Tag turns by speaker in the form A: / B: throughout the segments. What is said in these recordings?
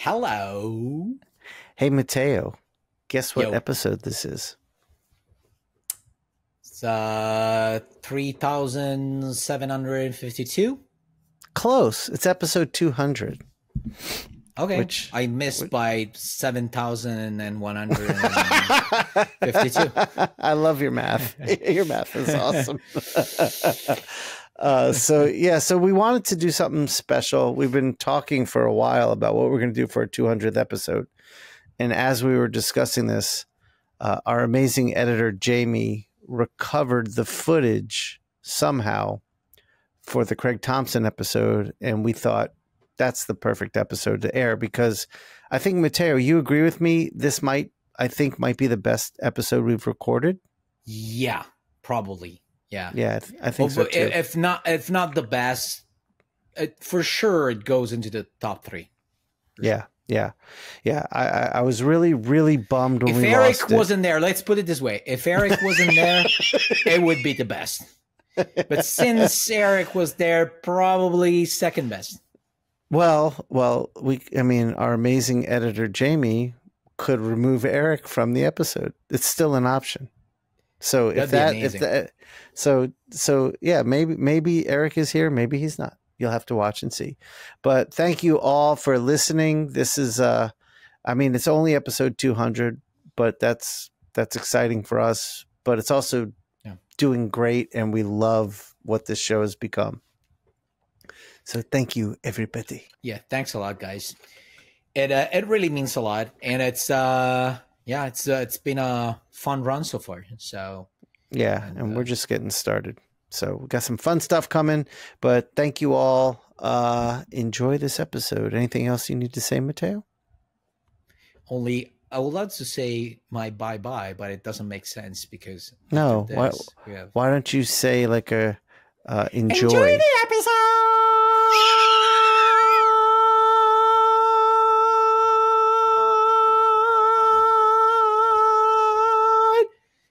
A: Hello.
B: Hey, Mattteo, guess what
A: Yo.
B: episode this is?
A: It's 3,752.
B: Close. It's episode 200.
A: Okay. I missed by 7,152.
B: I love your math. Your math is awesome. So we wanted to do something special. We've been talking for a while about what we're going to do for our 200th episode. And as we were discussing this, our amazing editor, Jamie, recovered the footage somehow for the Craig Thompson episode. And we thought that's the perfect episode to air because I think, Mattteo, you agree with me? This might be the best episode we've recorded.
A: Yeah, probably. Yeah.
B: Yeah, I think so too.
A: If not the best, for sure it goes into the top 3.
B: Yeah. I was really, really bummed when
A: if
B: we
A: Eric
B: lost it.
A: wasn't there, let's put it this way. If Eric wasn't there, it would be the best. But since Eric was there, probably second best.
B: Well, our amazing editor, Jamie, could remove Eric from the episode. It's still an option. So maybe Eric is here, maybe he's not. You'll have to watch and see. But thank you all for listening. This is it's only episode 200, but that's exciting for us, but it's also doing great and we love what this show has become. So thank you, everybody.
A: Yeah, thanks a lot, guys. It really means a lot, and it's been a fun run so far. So
B: and we're just getting started. So we got some fun stuff coming, but thank you all. Enjoy this episode. Anything else you need to say, Mattteo?
A: Only I would love to say my bye-bye, but it doesn't make sense because
B: why don't you say like a enjoy the episode?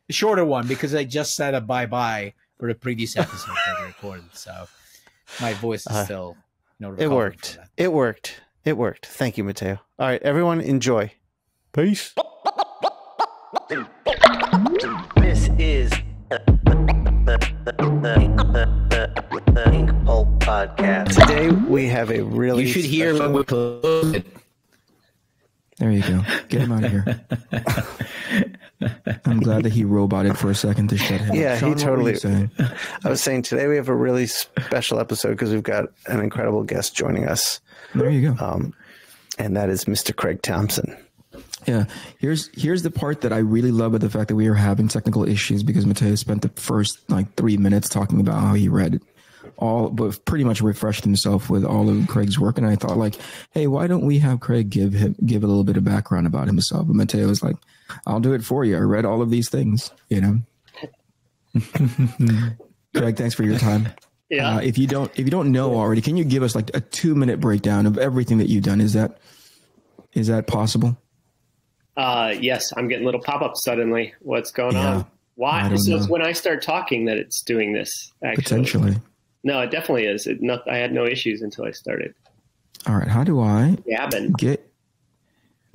A: Shorter one because I just said a bye-bye for the previous episode that we recorded, so my voice is still
B: it worked. It worked. Thank you, Mattteo. All right, everyone, enjoy. Peace. This is the Inkpulp podcast. Today we have a really
A: you should hear when we play it.
C: There you go. Get him out of here. I'm glad that he roboted for a second to shut him.
B: Yeah,
C: Shawn,
B: he totally.
C: I
B: was saying today we have a really special episode because we've got an incredible guest joining us.
C: There you go.
B: And that is Mr. Craig Thompson.
C: Yeah. Here's the part that I really love about the fact that we are having technical issues because Mattteo spent the first 3 minutes talking about how he read but pretty much refreshed himself with all of Craig's work. And I thought hey, why don't we have Craig give a little bit of background about himself? But Mattteo was like, I'll do it for you. I read all of these things, Craig, thanks for your time.
D: Yeah.
C: If you don't know already, can you give us a 2-minute breakdown of everything that you've done? Is that possible?
D: Yes, I'm getting little pop-ups suddenly. What's going on? Why? So it's when I start talking that it's doing this, actually.
C: Potentially.
D: No, it definitely is. I had no issues until I started.
C: All right. How do I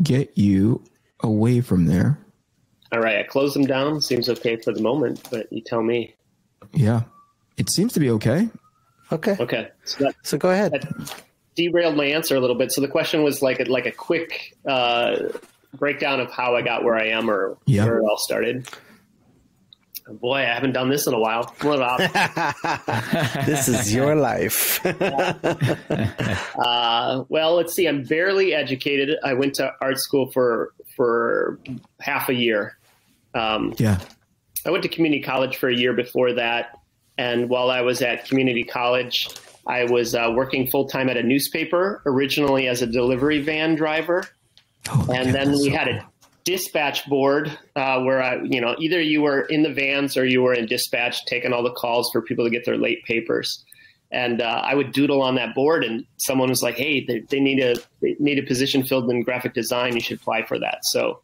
C: get you away from there?
D: All right. I closed them down. Seems okay for the moment, but you tell me.
C: Yeah. It seems to be okay.
D: Okay.
B: So go ahead.
D: That derailed my answer a little bit. So the question was like a quick breakdown of how I got where I am or where it all started. Oh boy, I haven't done this in a while. What about
B: this is your life.
D: Well, let's see. I'm barely educated. I went to art school for half a year. I went to community college for a year before that. And while I was at community college, I was working full-time at a newspaper, originally as a delivery van driver. Then we had a dispatch board where either you were in the vans or you were in dispatch taking all the calls for people to get their late papers. And I would doodle on that board, and someone was like, "Hey, they need a position filled in graphic design. You should apply for that." So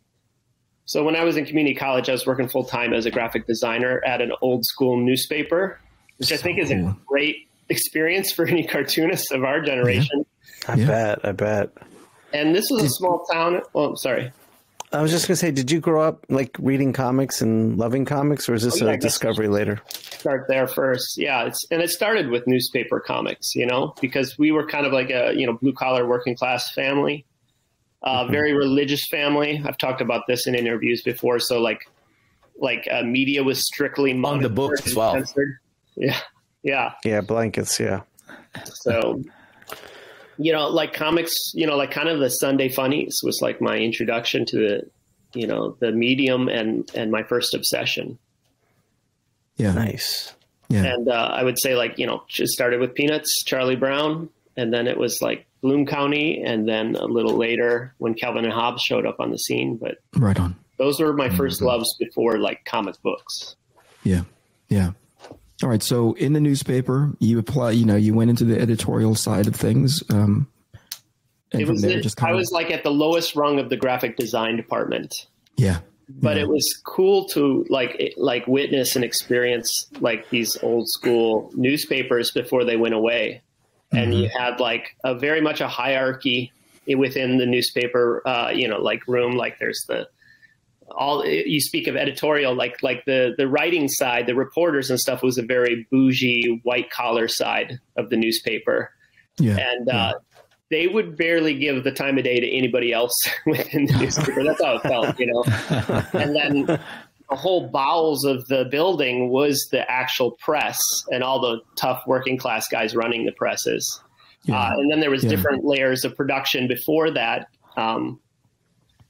D: when I was in community college, I was working full time as a graphic designer at an old school newspaper, which I think is a great experience for any cartoonist of our generation.
B: I bet.
D: And this was a small town. Oh, sorry.
B: I was just going to say, did you grow up like reading comics and loving comics, or is this a discovery later?
D: Start there first. Yeah. It started with newspaper comics, because we were kind of like a, blue collar working class family, very religious family. I've talked about this in interviews before. So like media was strictly
A: on the books as well.
D: Censored. Yeah. Yeah.
B: Yeah. Blankets. Yeah.
D: So, like comics, like kind of the Sunday funnies was like my introduction to the medium and my first obsession.
C: Yeah.
B: Nice.
C: Yeah.
D: And I would say just started with Peanuts, Charlie Brown, and then it was like Bloom County. And then a little later when Calvin and Hobbes showed up on the scene, but
C: right on.
D: Those were my first loves before like comic books.
C: Yeah. Yeah. All right. So in the newspaper, you you went into the editorial side of things. And
D: I was like at the lowest rung of the graphic design department.
C: Yeah.
D: But it was cool to like witness and experience like these old school newspapers before they went away. And you had like very much a hierarchy within the newspaper, like room, like there's you speak of editorial, like the writing side, the reporters and stuff was a very bougie white collar side of the newspaper. Yeah. And they would barely give the time of day to anybody else within the newspaper. That's how it felt, And then the whole bowels of the building was the actual press and all the tough working class guys running the presses. Yeah. And then there was different layers of production before that.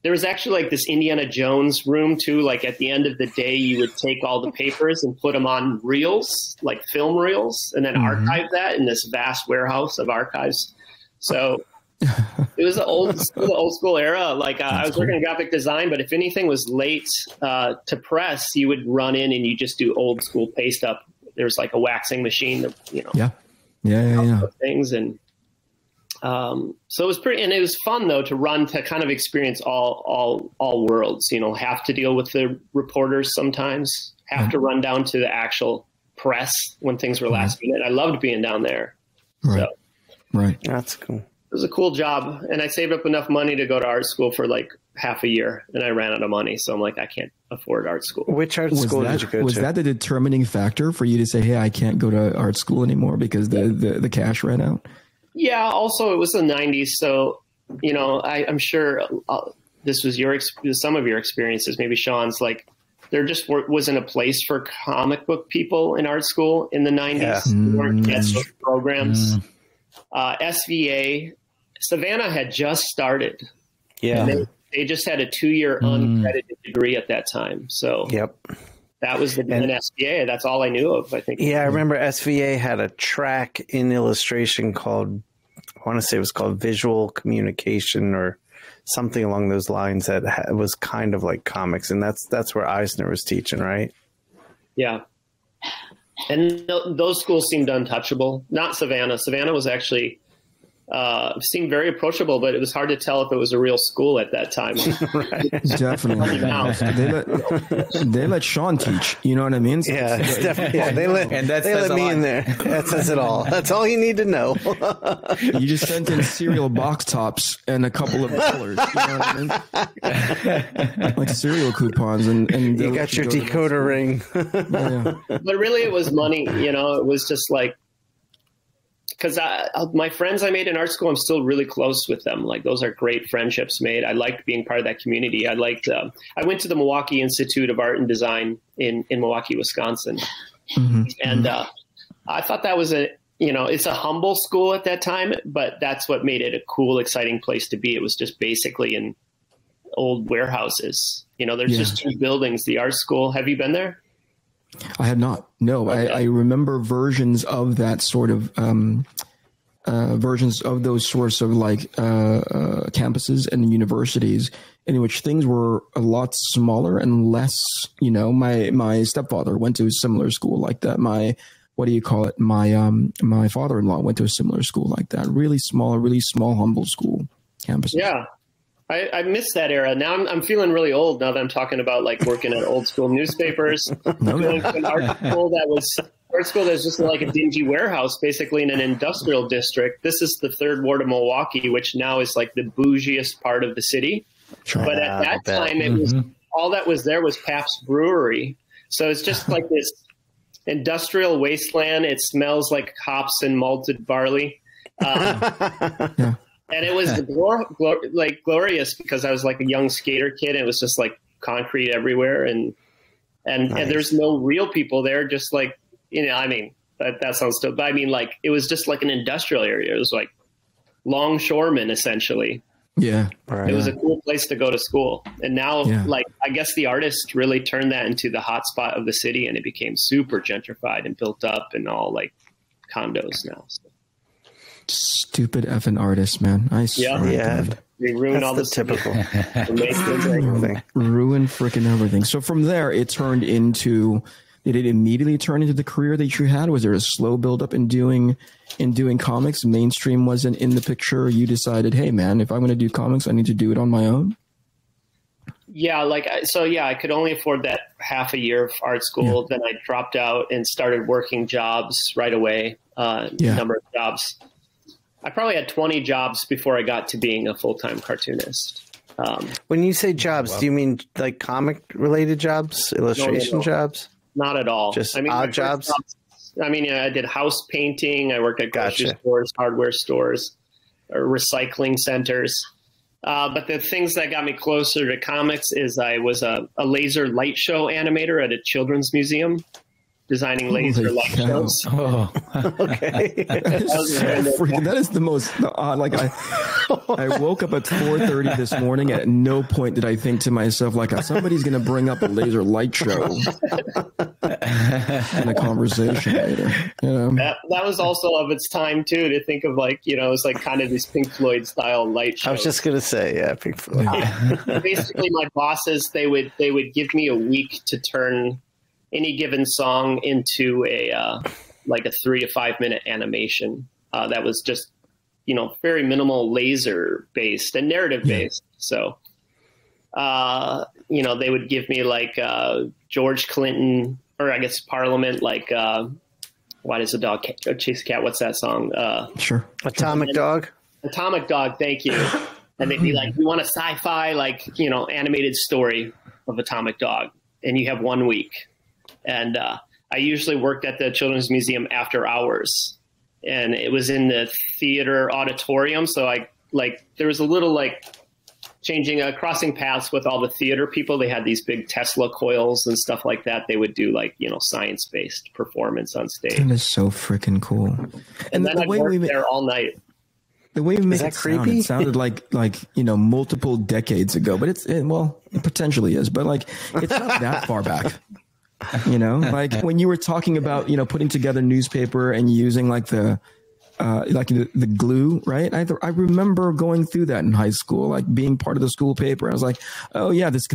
D: There was actually like this Indiana Jones room too. Like at the end of the day, you would take all the papers and put them on reels, like film reels, and then archive that in this vast warehouse of archives. So it was the old school era. Like I was working in graphic design, but if anything was late to press, you would run in and you just do old school paste up. There's like a waxing machine, things. And so it was and it was fun though to run, to kind of experience all worlds, have to deal with the reporters sometimes, have to run down to the actual press when things were last minute. I loved being down there.
C: Right.
D: So,
B: right. That's cool.
D: It was a cool job. And I saved up enough money to go to art school for like half a year, and I ran out of money. So I'm like, I can't afford art school.
B: Which art school did you go to?
C: Was that the determining factor for you to say, hey, I can't go to art school anymore because the cash ran out?
D: Yeah. Also, it was the 90s. So, I'm sure this was some of your experiences, maybe Shawn's, like there just wasn't a place for comic book people in art school in the 90s. Yeah. There weren't those programs. SVA, Savannah had just started.
B: Yeah.
D: And they just had a 2-year uncredited degree at that time. So that was the SVA. That's all I knew of, I think.
B: Yeah, I remember SVA had a track in illustration called, I want to say it was called Visual Communication or something along those lines that was kind of like comics. And that's where Eisner was teaching, right?
D: Yeah. And those schools seemed untouchable. Not Savannah. Savannah was actually seemed very approachable, but it was hard to tell if it was a real school at that time.
C: Definitely. They let Shawn teach. You know what I mean?
B: Yeah, definitely. Yeah, they let me in there. That says it all. That's all you need to know.
C: You just sent in cereal box tops and a couple of colors. You know what I mean? Like cereal coupons, and
B: you got your decoder ring.
D: But really, it was money. It was just like. Because my friends I made in art school, I'm still really close with them. Like those are great friendships made. I liked being part of that community. I went to the Milwaukee Institute of Art and Design in Milwaukee, Wisconsin. And I thought that was it's a humble school at that time, but that's what made it a cool, exciting place to be. It was just basically in old warehouses. There's just 2 buildings, the art school. Have you been there?
C: I have not. No, okay. I remember versions of that sort of versions of those sorts of like campuses and universities in which things were a lot smaller and less. My stepfather went to a similar school like that. My father-in-law went to a similar school like that. Really small, humble school campus.
D: Yeah. I miss that era. Now I'm feeling really old now that I'm talking about like working at old school newspapers, going to an art school that was art school that's just like a dingy warehouse, basically in an industrial district. This is the 3rd Ward of Milwaukee, which now is like the bougiest part of the city. Sure. But at that time, it was all that was there was Pabst Brewery. So it's just like this industrial wasteland. It smells like hops and malted barley. And it was glorious because I was like a young skater kid. And it was just like concrete everywhere. And there's no real people there. Just like, I mean, that sounds still, but I mean, like, it was just like an industrial area. It was like longshoremen, essentially.
C: Yeah.
D: It was a cool place to go to school. And now, like, I guess the artist really turned that into the hot spot of the city, and it became super gentrified and built up and all like condos now. So.
C: Stupid effing artists, man. I swear.
B: Yeah.
D: They ruin all the
B: typical.
C: Ruin freaking everything. So from there, it turned into. Did it immediately turn into the career that you had? Was there a slow buildup in doing comics? Mainstream wasn't in the picture. You decided, hey man, if I'm going to do comics, I need to do it on my own. Yeah,
D: I could only afford that half a year of art school. Then I dropped out and started working jobs right away. Number of jobs. I probably had 20 jobs before I got to being a full-time cartoonist.
B: When you say jobs, do you mean like comic related jobs, illustration jobs?
D: Not at all.
B: Just odd jobs?
D: I did house painting. I worked at grocery stores, hardware stores, or recycling centers. But the things that got me closer to comics is I was a laser light show animator at a children's museum, designing laser light shows.
B: Oh, okay.
C: That is the most odd. Like I woke up at 4:30 this morning. At no point did I think to myself, like, somebody's going to bring up a laser light show in a conversation later.
D: That was also of its time too. To think of like, it was like kind of these Pink Floyd style light shows.
B: I was just going to say, Pink Floyd.
D: Basically, my bosses they would give me a week to turn any given song into a 3 to 5 minute animation that was just very minimal laser based and narrative based. So they would give me like George Clinton, or I guess Parliament, like why does a dog chase a cat? What's that song?
C: Sure.
B: Atomic Dog.
D: Thank you. And they'd be like, we want a sci-fi animated story of Atomic Dog, and you have 1 week. And I usually worked at the Children's Museum after hours, and it was in the theater auditorium. So there was a little crossing paths with all the theater people. They had these big Tesla coils and stuff like that. They would do science-based performance on stage.
C: That is so freaking cool.
D: And then I'd work there all night.
C: The way we make it sound, it sounded like multiple decades ago, but it potentially is, but it's not that far back. When you were talking about putting together newspaper and using the glue, right? I remember going through that in high school, being part of the school paper. I was like, oh yeah, this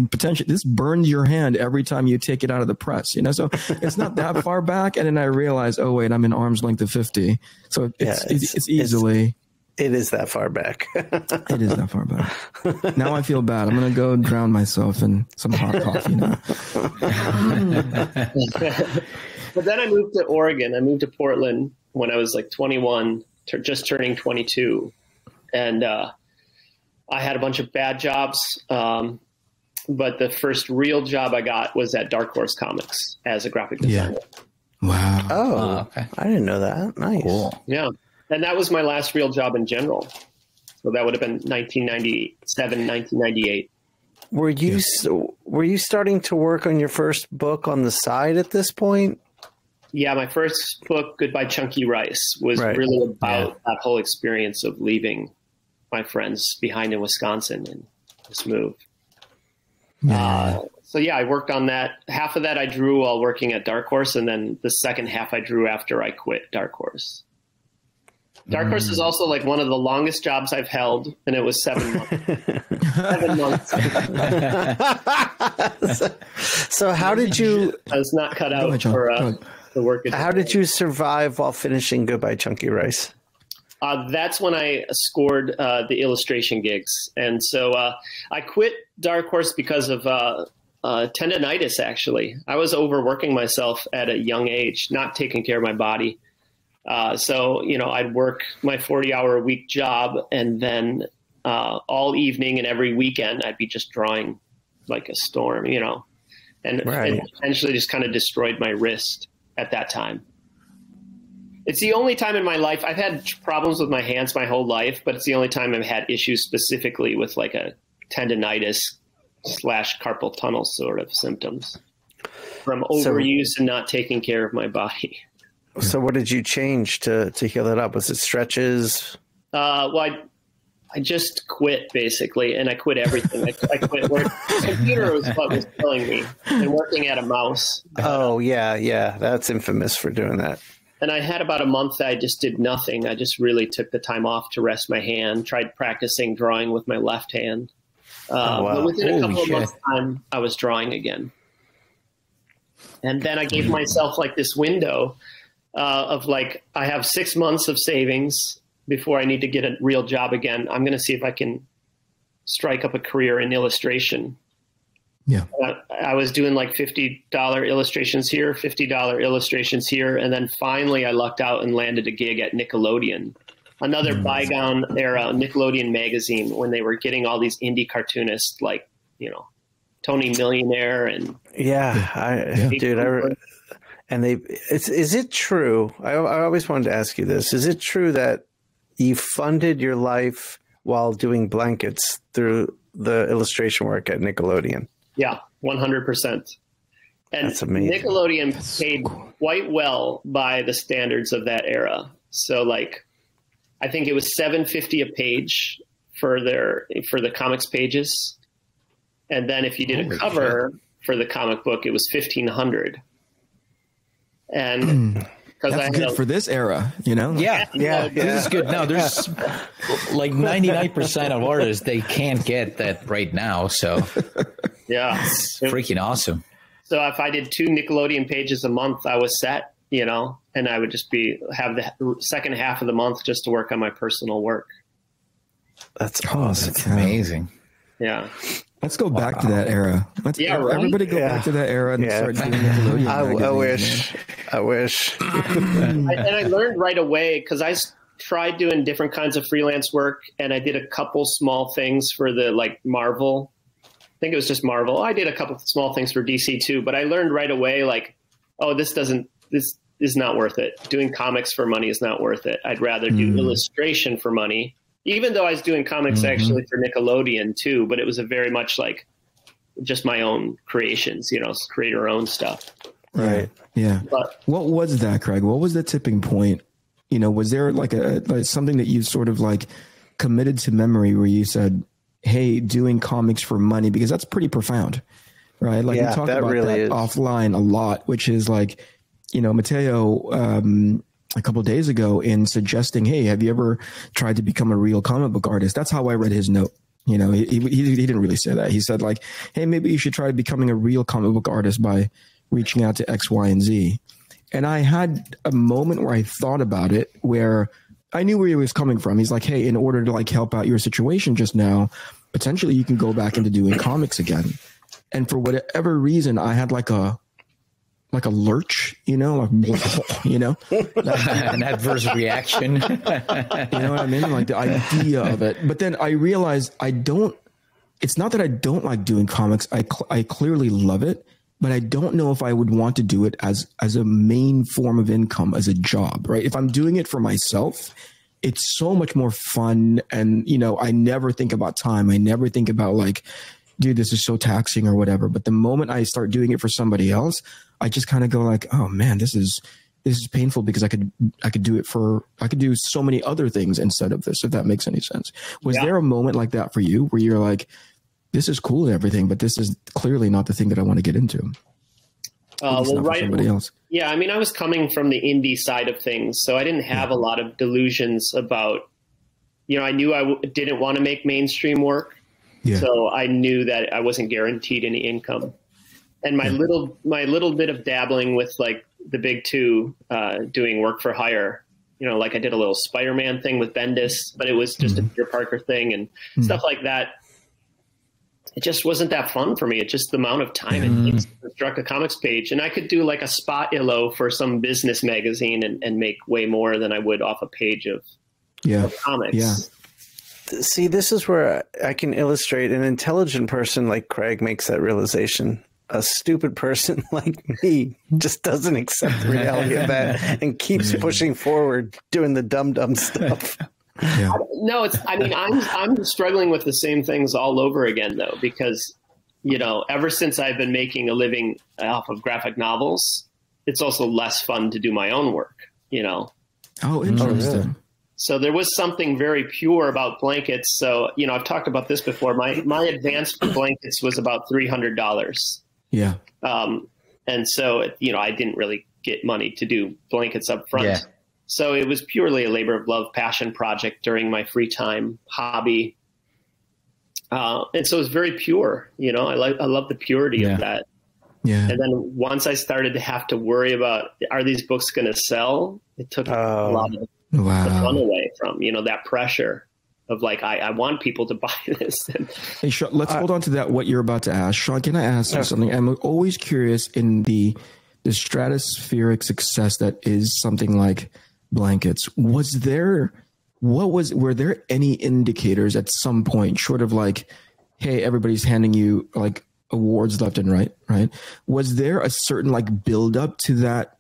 C: burns your hand every time you take it out of the press, so it's not that far back. And then I realized, oh wait, I'm in arm's length of 50. So it's easily.
B: It is that far back.
C: It is that far back. Now I feel bad. I'm going to go drown myself in some hot coffee now.
D: But then I moved to Oregon. I moved to Portland when I was 21, just turning 22. And I had a bunch of bad jobs. But the first real job I got was at Dark Horse Comics as a graphic designer.
C: Wow.
B: Oh, okay. I didn't know that. Nice.
A: Cool.
D: Yeah. And that was my last real job in general. So that would have been 1997, 1998.
B: Were you starting to work on your first book on the side at this point?
D: Yeah, my first book, Goodbye Chunky Rice, was really about that whole experience of leaving my friends behind in Wisconsin and this move. So I worked on that. Half of that I drew while working at Dark Horse, and then the second half I drew after I quit Dark Horse. Dark Horse is also one of the longest jobs I've held, and it was 7 months. 7 months.
B: So how did you?
D: I was not cut out for the work.
B: How did you survive while finishing Goodbye Chunky Rice?
D: That's when I scored the illustration gigs, and so I quit Dark Horse because of tendonitis, actually. I was overworking myself at a young age, not taking care of my body. So, I'd work my 40-hour-a-week job, and then all evening and every weekend, I'd be just drawing like a storm, and
B: Right.
D: it eventually just kind of destroyed my wrist at that time. It's the only time in my life I've had problems with my hands my whole life, but it's the only time I've had issues specifically with like a tendonitis / carpal tunnel sort of symptoms from overuse and not taking care of my body.
B: So what did you change to heal that up? Was it stretches?
D: Well, I just quit basically, and I quit everything. I quit work. Computer was what was killing me, and working at a mouse.
B: Oh yeah, that's infamous for doing that.
D: And I had about a month that I just did nothing. I just really took the time off to rest my hand, tried practicing drawing with my left hand.
B: Wow.
D: But within a couple
A: Holy
D: of months' time, I was drawing again. And then I gave myself like this window of like, I have 6 months of savings before I need to get a real job again. I'm going to see if I can strike up a career in illustration.
C: Yeah.
D: I was doing like $50 illustrations here, $50 illustrations here. And then finally I lucked out and landed a gig at Nickelodeon, another bygone era Nickelodeon magazine, when they were getting all these indie cartoonists like, Tony Millionaire and
B: is it true? I always wanted to ask you this. Is it true that you funded your life while doing blankets through the illustration work at Nickelodeon?
D: Yeah, 100%. And
B: That's amazing.
D: Nickelodeon paid quite well by the standards of that era. So like, I think it was $7.50 a page for the comics pages. And then if you did a cover for the comic book, it was $1,500. And because
C: That's good for this era,
A: Yeah. This is good. Now, there's like 99% of artists, they can't get that right now. So
D: yeah,
A: it's freaking awesome.
D: So if I did 2 Nickelodeon pages a month, I was set, and I would just have the second half of the month just to work on my personal work.
B: That's awesome.
A: That's amazing.
D: Yeah.
C: Let's go back to that era.
D: Right?
C: Everybody go back to that era and start doing Nickelodeon magazines,
B: I wish.
D: And I learned right away, because I tried doing different kinds of freelance work, and I did a couple small things for the Marvel. I think it was just Marvel. I did a couple small things for DC too, but I learned right away, this is not worth it. Doing comics for money is not worth it. I'd rather do illustration for money, even though I was doing comics actually for Nickelodeon too, but it was a very much like just my own creations, create your own stuff.
C: Right. Yeah. But what was that, Craig? What was the tipping point? Was there like something that you sort of like committed to memory where you said, hey, doing comics for money, because that's pretty profound, right? Like we talk about that offline a lot, which is like, Mattteo, a couple of days ago in suggesting, hey, have you ever tried to become a real comic book artist? That's how I read his note. He didn't really say that. He said like, hey, maybe you should try becoming a real comic book artist by reaching out to X, Y, and Z. And I had a moment where I thought about it, where I knew where he was coming from. He's like, hey, in order to like help out your situation just now, potentially you can go back into doing comics again. And for whatever reason, I had like a lurch, an
A: adverse reaction.
C: You know what I mean? Like the idea of it. But then I realized it's not that I don't like doing comics. I clearly love it, but I don't know if I would want to do it as a main form of income, as a job, right? If I'm doing it for myself, it's so much more fun. And, I never think about time. I never think about like, dude, this is so taxing or whatever. But the moment I start doing it for somebody else, I just kind of go like, oh man, this is painful, because I could do so many other things instead of this, if that makes any sense. Was there a moment like that for you where you're like, this is cool and everything, but this is clearly not the thing that I want to get into?
D: Right.
C: Somebody else.
D: Yeah. I mean, I was coming from the indie side of things, so I didn't have a lot of delusions about, I knew I didn't want to make mainstream work. Yeah. So I knew that I wasn't guaranteed any income. And my little bit of dabbling with like the big two, doing work for hire, like I did a little Spider-Man thing with Bendis, but it was just a Peter Parker thing and stuff like that. it just wasn't that fun for me. It's just the amount of time it takes to construct a comics page. And I could do like a spot illo for some business magazine and make way more than I would off a page of comics.
C: Yeah.
B: See, this is where I can illustrate an intelligent person like Craig makes that realization. A stupid person like me just doesn't accept the reality of that and keeps pushing forward doing the dumb stuff.
C: Yeah.
D: No, I'm struggling with the same things all over again though, because, ever since I've been making a living off of graphic novels, it's also less fun to do my own work,
C: Oh, interesting.
D: So there was something very pure about blankets. So, I've talked about this before. My advance for blankets was about $300.
C: Yeah.
D: And so, I didn't really get money to do blankets up front. Yeah. So it was purely a labor of love, passion project during my free time, hobby. And so it was very pure, I love the purity of that. Yeah. And then once I started to have to worry about, are these books going to sell? It took a lot of the fun away from, that pressure of like, I want people to buy this.
C: Hey, Shawn, let's hold on to that, what you're about to ask. Shawn, can I ask you something? I'm always curious in the stratospheric success that is something like blankets. Were there any indicators at some point, short of like, hey, everybody's handing you like awards left and right? Was there a certain like build up to that?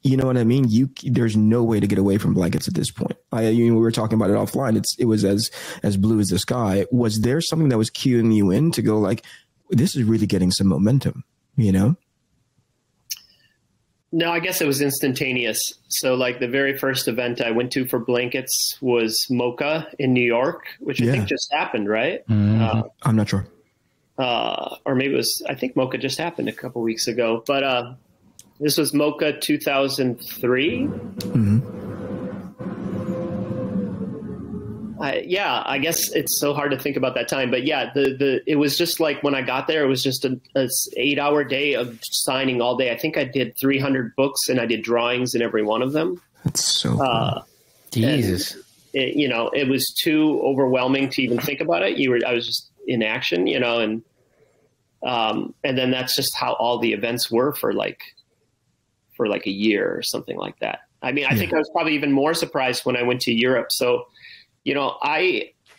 C: You know what I mean? There's no way to get away from blankets at this point. We were talking about it offline. It was as blue as the sky. Was there something that was cueing you in to go like, this is really getting some momentum,
D: No, I guess it was instantaneous. So like the very first event I went to for blankets was Mocha in New York, which I think just happened, right?
C: Mm-hmm. I'm not sure.
D: Or maybe I think Mocha just happened a couple weeks ago, but this was Mocha 2003. Mm-hmm. I guess it's so hard to think about that time, but yeah, it was just like when I got there, it was just an 8-hour day of signing all day. I think I did 300 books and I did drawings in every one of them.
C: That's so cool.
A: Jesus.
D: It was too overwhelming to even think about it. I was just in action, and then that's just how all the events were for like a year or something like that. I mean, I think I was probably even more surprised when I went to Europe. So,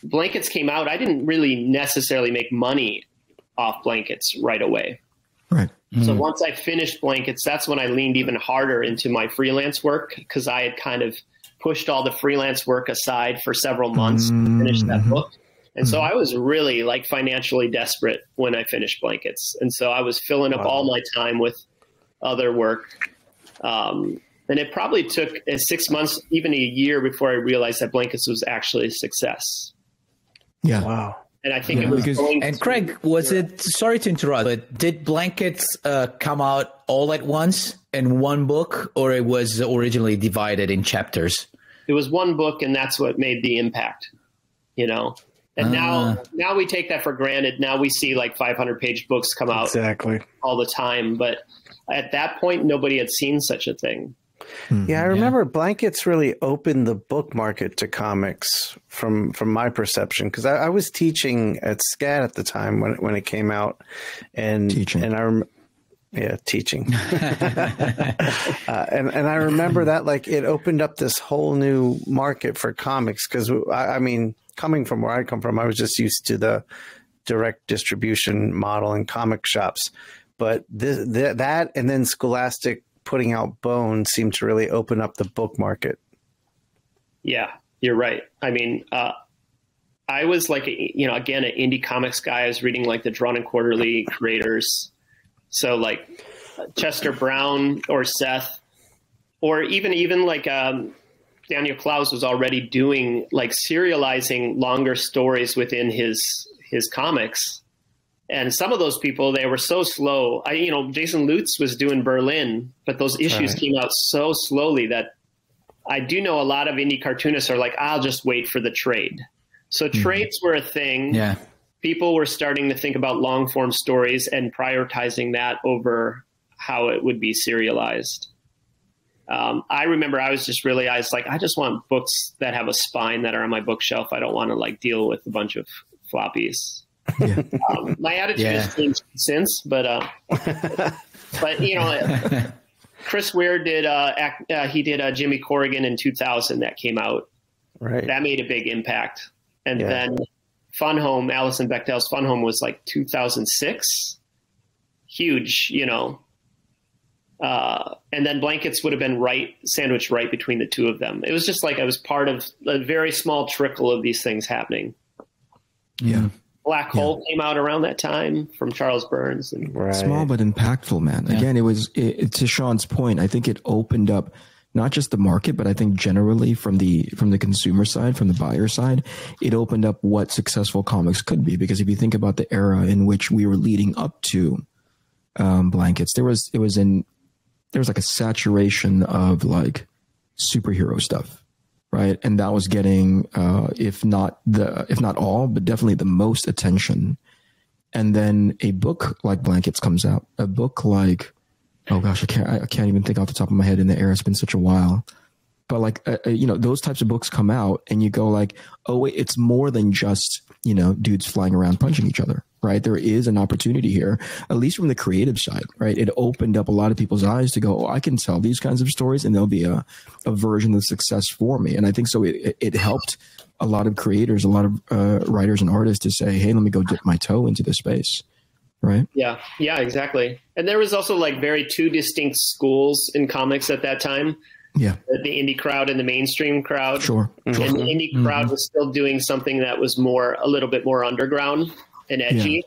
D: blankets came out. I didn't really necessarily make money off blankets right away.
C: Right. Mm-hmm.
D: So once I finished blankets, that's when I leaned even harder into my freelance work, because I had kind of pushed all the freelance work aside for several months to finish that book. And so I was really like financially desperate when I finished blankets. And so I was filling up all my time with other work. And it probably took 6 months, even a year, before I realized that blankets was actually a success.
C: Yeah.
B: Wow.
D: And I think it was going.
A: And Craig, sorry to interrupt, but did blankets come out all at once in one book, or it was originally divided in chapters?
D: It was one book, and that's what made the impact, And now we take that for granted. Now we see like 500-page books come out all the time. But at that point, nobody had seen such a thing.
B: Yeah, I remember blankets really opened the book market to comics from my perception, because I was teaching at SCAD at the time when it came out, and teaching. And I remember that like it opened up this whole new market for comics, because I mean, coming from where I come from, I was just used to the direct distribution model in comic shops, but that and then Scholastic putting out Bone seemed to really open up the book market.
D: Yeah, you're right. I mean, I was like, again, an indie comics guy. I was reading like the Drawn and Quarterly creators. So like Chester Brown or Seth, or even like Daniel Klaus was already doing like serializing longer stories within his comics. And some of those people, they were so slow. Jason Lutz was doing Berlin, but those issues came out so slowly that I do know a lot of indie cartoonists are like, I'll just wait for the trade. So trades were a thing. Yeah. People were starting to think about long form stories and prioritizing that over how it would be serialized. I remember I was like, I just want books that have a spine that are on my bookshelf. I don't want to like deal with a bunch of floppies.
C: Yeah.
D: My attitude has changed since, but Chris Ware did Jimmy Corrigan in 2000 that came out.
B: Right.
D: That made a big impact. And then Fun Home, Alison Bechdel's Fun Home was like 2006. Huge, and then Blankets would have been sandwiched right between the two of them. It was just like I was part of a very small trickle of these things happening.
C: Yeah.
D: Black Hole came out around that time from Charles Burns. And
C: Small but impactful, man. Yeah. Again, it to Shawn's point, I think it opened up not just the market, but I think generally from the consumer side, from the buyer side, it opened up what successful comics could be. Because if you think about the era in which we were leading up to Blankets, there was like a saturation of like superhero stuff, right? And that was getting, if not all, but definitely the most attention. And then a book like Blankets comes out, a book like, oh gosh, I can't even think off the top of my head in the era. It's been such a while, but like, those types of books come out and you go like, oh wait, it's more than just, dudes flying around punching each other, right? There is an opportunity here, at least from the creative side, right? It opened up a lot of people's eyes to go, oh, I can tell these kinds of stories and there'll be a version of success for me. And I think so it helped a lot of creators, a lot of writers and artists to say, hey, let me go dip my toe into this space. Right. Yeah,
D: exactly. And there was also like two distinct schools in comics at that time.
C: Yeah.
D: The indie crowd and the mainstream crowd.
C: Sure.
D: And the indie crowd was still doing something that was a little bit more underground and edgy.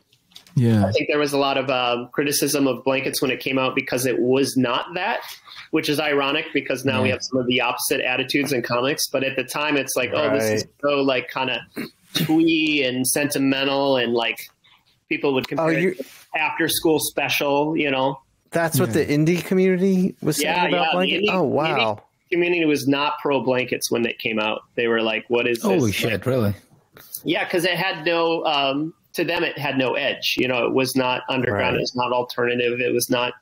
C: Yeah.
D: I think there was a lot of criticism of Blankets when it came out because it was not that, which is ironic because now we have some of the opposite attitudes in comics. But at the time, it's like, oh, this is so like kind of twee and sentimental, and like people would compare it to after school special,
B: That's what the indie community was saying about Blankets? Oh, wow.
D: The community was not pro Blankets when it came out. They were like, what is this?
A: Holy shit, really? Yeah,
D: because it had no, to them, it had no edge. It was not underground. Right. It was not alternative. It was not,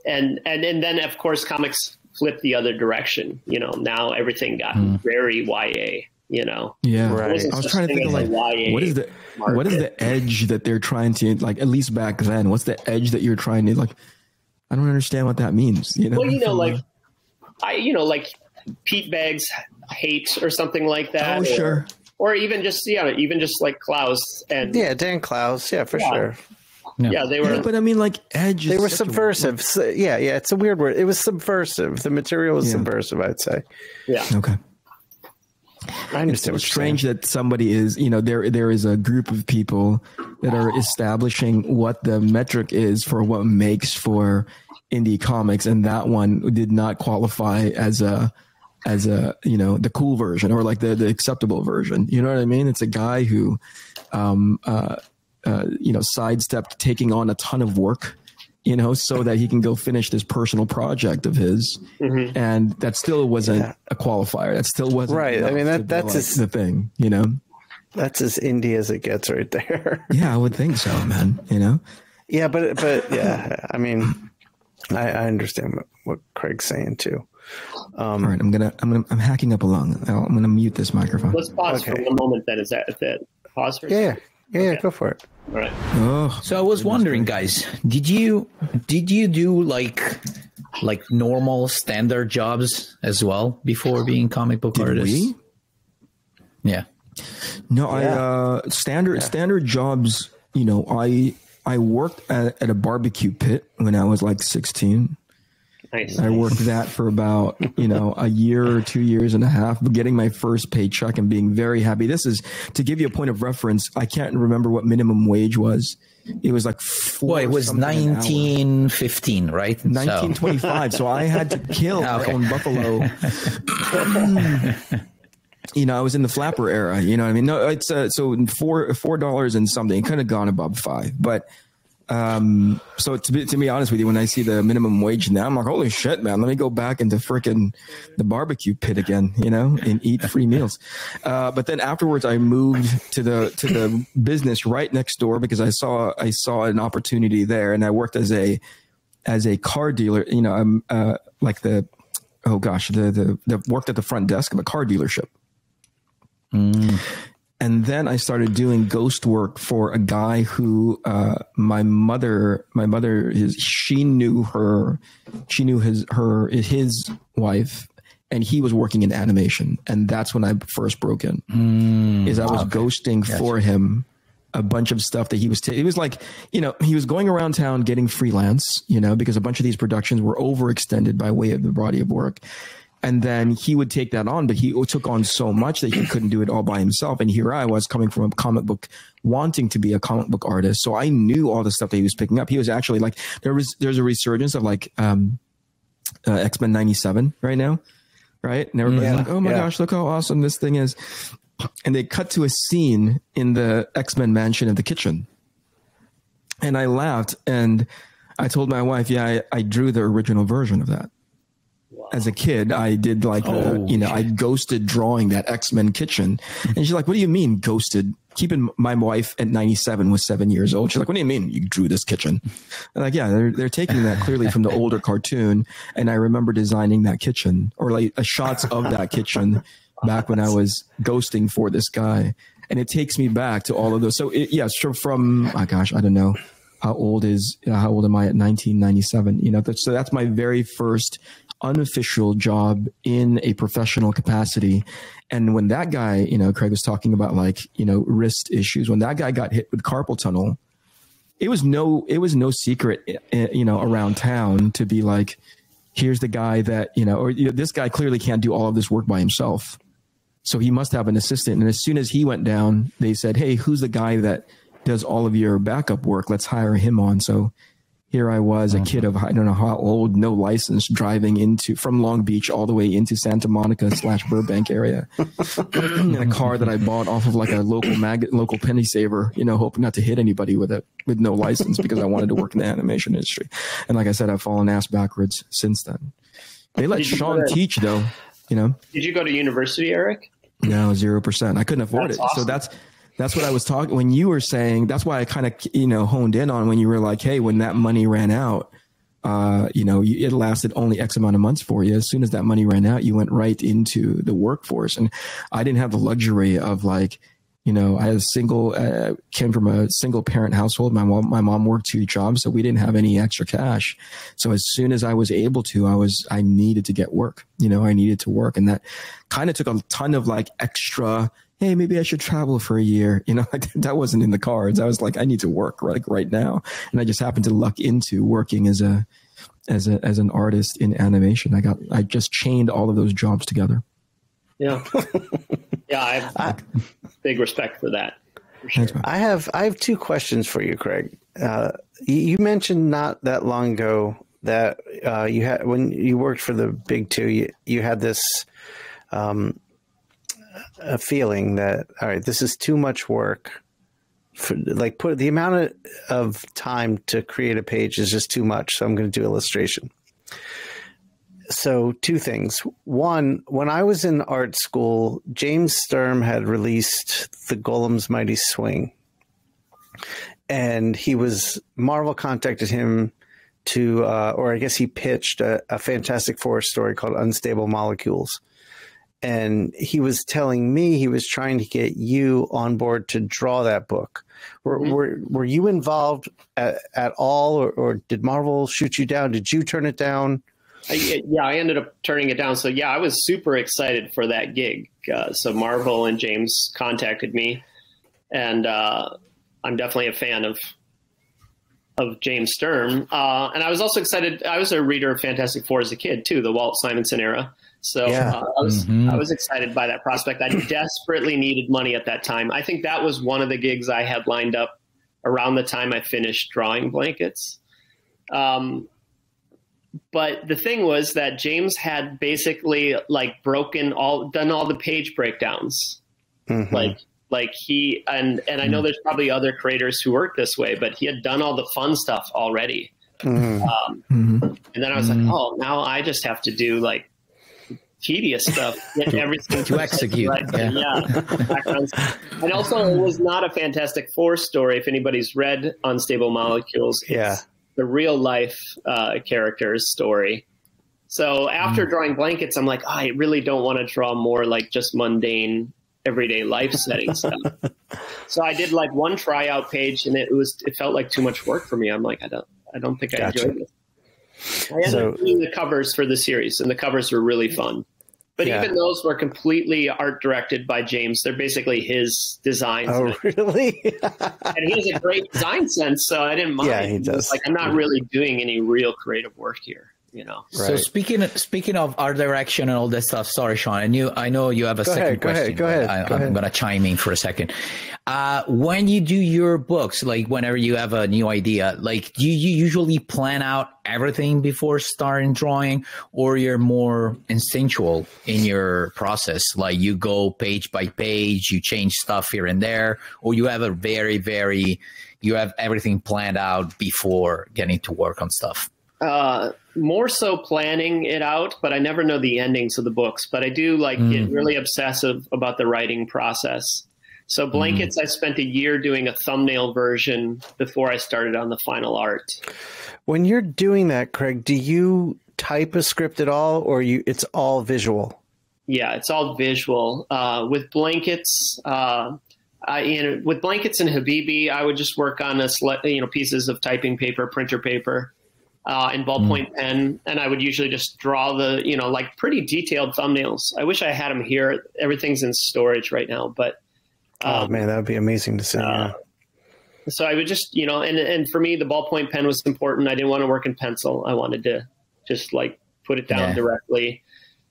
D: and then, of course, comics flipped the other direction. Now everything got very YA.
C: Yeah, right. I was trying to think of like what is the edge that they're trying to, like, at least back then, what's the edge that you're trying to, like, I don't understand what that means.
D: Well, like Pete Baggs Hate or something like that.
C: Oh, sure.
D: Or even just like Klaus and
B: Dan Klaus, for sure.
D: Yeah, they were. Yeah,
C: but I mean, like edge.
B: They were subversive. It's a weird word. It was subversive. The material was subversive, I'd say.
D: Yeah.
C: Okay.
B: I understand.
C: It's so strange that somebody is, there is a group of people that are establishing what the metric is for what makes for indie comics, and that one did not qualify as the cool version or like the acceptable version. You know what I mean? It's a guy who, sidestepped taking on a ton of work, so that he can go finish this personal project of his. Mm-hmm. And that still wasn't a qualifier. That still wasn't
B: right. I mean, that's
C: the thing,
B: That's as indie as it gets right there.
C: Yeah, I would think so, man.
B: Yeah, but yeah, I mean, I understand what Craig's saying too.
C: All right, I'm hacking up along. I'm gonna mute this microphone.
D: Let's pause for one moment. Then is that pause for?
B: Yeah, go for it.
D: All right.
C: Oh,
A: so I was wondering, guys, did you do like normal standard jobs as well before being comic book artists?
C: We?
A: Yeah.
C: No, I standard jobs. I worked at a barbecue pit when I was like 16.
D: Nice.
C: I worked that for about, a year or 2 years and a half, getting my first paycheck and being very happy. This is, to give you a point of reference, I can't remember what minimum wage was. It was like
A: it was 1915, right?
C: 1925. So I had to kill my own buffalo. I was in the flapper era. You know what I mean? No, it's so $4 and something. It could have gone above $5, but. So to be honest with you, when I see the minimum wage now, I'm like, holy shit, man, let me go back into frickin' the barbecue pit again, and eat free meals. But then afterwards I moved to the business right next door because I saw an opportunity there, and I worked as a car dealer, like the worked at the front desk of a car dealership. And then I started doing ghost work for a guy who, my mother, she knew his wife, and he was working in animation. And that's when I first broke in, is I was ghosting for him a bunch of stuff that he was, it was like, you know, he was going around town getting freelance, you know, because a bunch of these productions were overextended by way of the body of work. And then he would take that on, but he took on so much that he couldn't do it all by himself. And here I was coming from a comic book, wanting to be a comic book artist. So I knew all the stuff that he was picking up. He was actually like, there's a resurgence of like X-Men 97 right now. Right. And everybody's like, oh my gosh, look how awesome this thing is. And they cut to a scene in the X-Men mansion of the kitchen. And I laughed and I told my wife, I drew the original version of that. Wow. As a kid, I did like, I ghosted drawing that X-Men kitchen. And she's like, what do you mean ghosted? Keeping my wife at 97 was 7 years old. She's like, what do you mean you drew this kitchen? And like, yeah, they're taking that clearly from the older cartoon. And I remember designing that kitchen, or like shots of that kitchen back when I was ghosting for this guy. And it takes me back to all of those. So from, oh gosh, I don't know. How old am I at 1997? You know, so that's my very first unofficial job in a professional capacity. And when that guy, you know, Craig was talking about like, you know, wrist issues, when that guy got hit with carpal tunnel, it was no secret, you know, around town to be like, here's the guy that, you know, or you know, this guy clearly can't do all of this work by himself. So he must have an assistant. And as soon as he went down, they said, hey, who's the guy that does all of your backup work? Let's hire him on. So here I was, a kid of, I don't know how old, no license, driving from Long Beach all the way into Santa Monica / Burbank area in a car that I bought off of like a local penny saver, you know, hoping not to hit anybody with it, with no license, because I wanted to work in the animation industry. And like I said, I've fallen ass backwards since then. They let Shawn teach though, you know. Did
D: you go to university, Eric?
C: No, 0%. I couldn't afford it. Awesome. So that's what I was talking when you were saying. That's why I kind of, you know, honed in on when you were like, hey, when that money ran out, you know, it lasted only X amount of months for you. As soon as that money ran out, you went right into the workforce. And I didn't have the luxury of like, you know, I came from a single parent household. My mom worked 2 jobs, so we didn't have any extra cash. So as soon as I was able to, I needed to get work, you know, I needed to work. And that kind of took a ton of like extra, hey, maybe I should travel for a year. You know, like that wasn't in the cards. I was like, I need to work right now. And I just happened to luck into working as an artist in animation. I just chained all of those jobs together.
D: Yeah. Yeah. I have big respect for that. For sure.
C: Thanks,
B: I have 2 questions for you, Craig. You mentioned not that long ago that you had, when you worked for the big 2, you had this, a feeling that, all right, this is too much work. Put the amount of time to create a page is just too much. So I'm going to do illustration. So 2 things. One, when I was in art school, James Sturm had released The Golem's Mighty Swing. And Marvel contacted him to, or I guess he pitched a Fantastic Four story called Unstable Molecules. And he was telling me he was trying to get you on board to draw that book. Were you involved at all, or did Marvel shoot you down? Did you turn it down?
D: I ended up turning it down. So yeah, I was super excited for that gig. So Marvel and James contacted me, and I'm definitely a fan of James Sturm. And I was also excited. I was a reader of Fantastic Four as a kid too, the Walt Simonson era. So I was excited by that prospect. I desperately needed money at that time. I think that was one of the gigs I had lined up around the time I finished drawing blankets. But the thing was that James had basically like done all the page breakdowns. Like he, and I know there's probably other creators who work this way, but he had done all the fun stuff already. And then I was like, oh, now I just have to do like tedious stuff, get everything
A: to execute.
D: Right. Yeah. And also it was not a Fantastic Four story. If anybody's read Unstable Molecules, it's the real life character's story. So after drawing blankets, I'm like, I really don't want to draw more like just mundane everyday life setting stuff. So I did like one tryout page, and it felt like too much work for me. I'm like, I don't think I enjoyed it. I ended up doing the covers for the series, and the covers were really fun. But even those were completely art directed by James. They're basically his designs.
B: Oh, really?
D: And he has a great design sense, so I didn't mind.
B: Yeah, he does.
D: Like, I'm not really doing any real creative work here, you know.
A: So speaking of art direction and all that stuff, sorry, Shawn, I know you have a second question.
B: Go ahead.
A: I'm going to chime in for a second. When you do your books, like whenever you have a new idea, like do you usually plan out everything before starting drawing, or you're more instinctual in your process? Like you go page by page, you change stuff here and there, or you have you have everything planned out before getting to work on stuff?
D: More so planning it out, but I never know the endings of the books. But I do get really obsessive about the writing process. So Blankets, I spent a year doing a thumbnail version before I started on the final art.
B: When you're doing that, Craig, do you type a script at all, or it's all visual?
D: Yeah, it's all visual. With Blankets, with Blankets and Habibi, I would just work on pieces of typing paper, printer paper, and ballpoint pen, and I would usually just draw the pretty detailed thumbnails. I wish I had them here. Everything's in storage right now, but.
B: Oh man, that would be amazing to see.
D: So I would just, and for me, the ballpoint pen was important. I didn't want to work in pencil. I wanted to just put it down directly.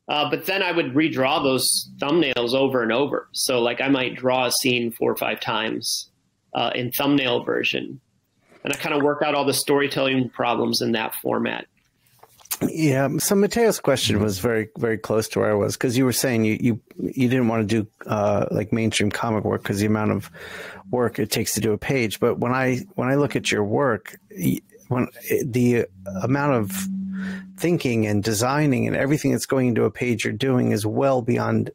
D: But then I would redraw those thumbnails over and over. So I might draw a scene 4 or 5 times in thumbnail version. And I kind of work out all the storytelling problems in that format.
B: Yeah. So Matteo's question was very, very close to where I was, because you were saying you didn't want to do mainstream comic work because the amount of work it takes to do a page. But when I look at your work, the amount of thinking and designing and everything that's going into a page you're doing is well beyond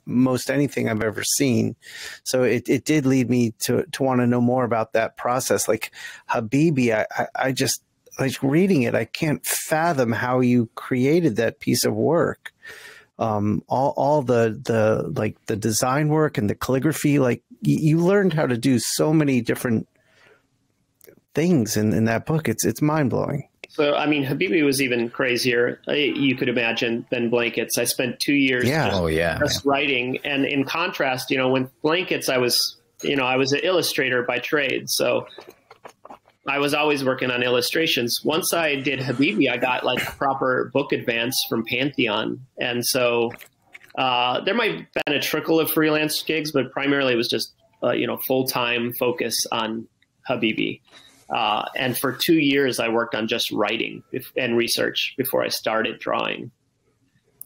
B: most anything I've ever seen. So it did lead me to want to know more about that process. Like Habibi, I just, reading it, I can't fathom how you created that piece of work. All the design work and the calligraphy, you learned how to do so many different things in that book. It's mind blowing.
D: So, Habibi was even crazier, you could imagine, than Blankets. I spent 2 years just writing. And in contrast, when Blankets, I was an illustrator by trade. So I was always working on illustrations. Once I did Habibi, I got a proper book advance from Pantheon. And so there might have been a trickle of freelance gigs, but primarily it was just, full-time focus on Habibi. And for 2 years, I worked on just writing and research before I started drawing.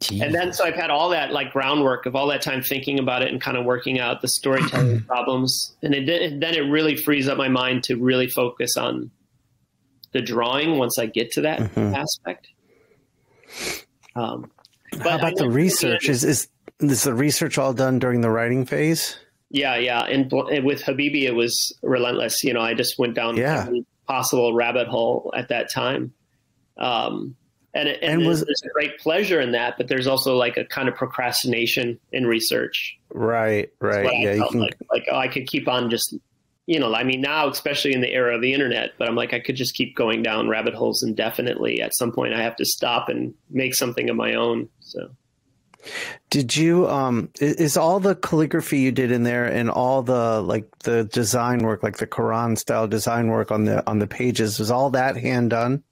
D: Jeez. And then, so I've had all that groundwork of all that time thinking about it and kind of working out the storytelling problems. And then it really frees up my mind to really focus on the drawing once I get to that aspect.
B: How about the research? Is the research all done during the writing phase?
D: Yeah. And with Habibi, it was relentless. I just went down every possible rabbit hole at that time. And there's a great pleasure in that, but there's also a kind of procrastination in research.
B: Right. Yeah,
D: I could keep on just, now, especially in the era of the internet, but I'm I could just keep going down rabbit holes indefinitely. At some point I have to stop and make something of my own. So.
B: Did you, is all the calligraphy you did in there and all the, the design work, the Quran style design work on the pages, was all that hand done?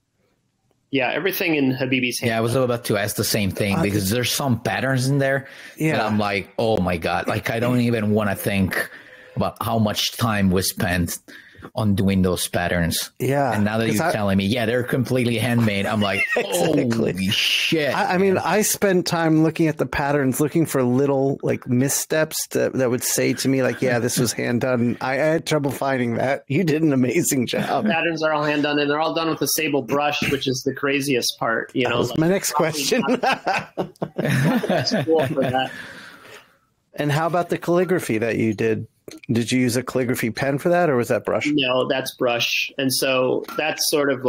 D: Yeah, everything in Habibi's hand.
A: Yeah, I was about to ask the same thing because there's some patterns in there. Yeah. And I'm oh my God. I don't even want to think about how much time was spent on doing those patterns.
B: Yeah.
A: And now that you're telling me, they're completely handmade, I'm
B: exactly.
A: Holy shit.
B: I spent time looking at the patterns, looking for little missteps that would say to me this was hand done. I had trouble finding that. You did an amazing job.
D: Patterns are all hand done, and they're all done with a sable brush, which is the craziest part.
B: That was my next question.
D: That's cool for that.
B: And how about the calligraphy that you did? Did you use a calligraphy pen for that, or was that brush?
D: No, that's brush. And so that's sort of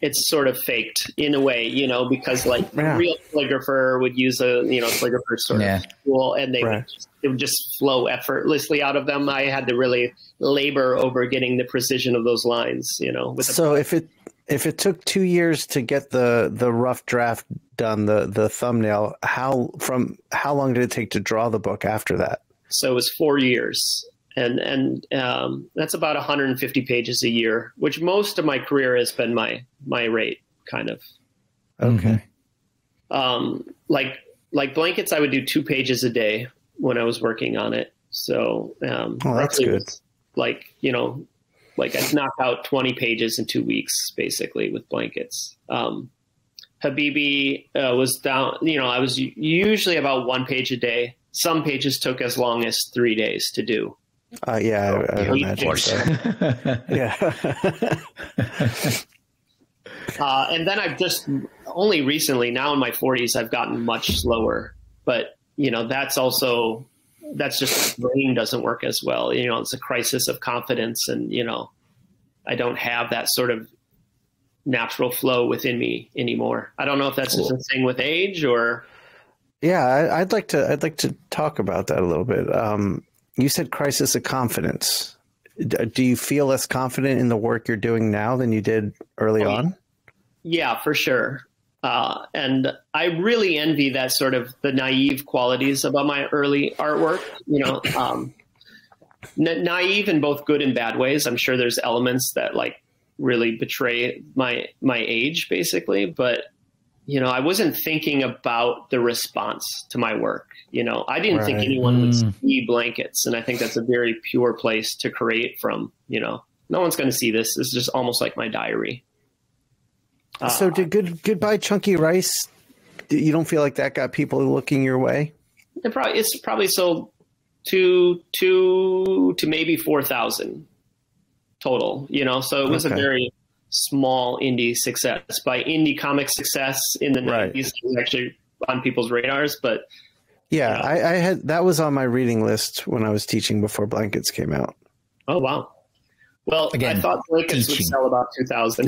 D: it's sort of faked in a way, you know, because like a real calligrapher would use a, you know, calligrapher sort of tool, and it would just flow effortlessly out of them. I had to really labor over getting the precision of those lines, you know.
B: So if it took 2 years to get the rough draft done, the thumbnail, how long did it take to draw the book after that? So
D: it was 4 years. And that's about 150 pages a year, which most of my career has been my rate, kind of.
B: Okay.
D: Like blankets, I would do 2 pages a day when I was working on it. So
B: that's good.
D: Like, you know, like I'd knock out 20 pages in 2 weeks, basically, with blankets. Habibi was down, you know, I was usually about 1 page a day. Some pages took as long as 3 days to do.
B: I imagine so. Yeah.
D: And then I've just only recently, now in my 40s, I've gotten much slower. But, you know, that's just my brain doesn't work as well. You know, it's a crisis of confidence, and, you know, I don't have that sort of natural flow within me anymore. I don't know if that's just a thing with age or.
B: Yeah, I'd like to talk about that a little bit. You said crisis of confidence. Do you feel less confident in the work you're doing now than you did early on? Yeah,
D: for sure. And I really envy that sort of the naive qualities about my early artwork, you know, naive in both good and bad ways. I'm sure there's elements that like really betray my age, basically. But, you know, I wasn't thinking about the response to my work. You know, I didn't think anyone would see blankets. And I think that's a very pure place to create from. You know, no one's going to see this. This is just almost like my diary.
B: So did Goodbye Chunky Rice, you don't feel like that got people looking your way?
D: It's probably sold to maybe 4,000 total, you know, so it was a very small indie success. By indie comic success in the 90s, it was actually on people's radars, but
B: yeah, you know. I had, that was on my reading list when I was teaching before Blankets came out.
D: Oh, wow. Well, again, I thought blankets would sell about 2,000.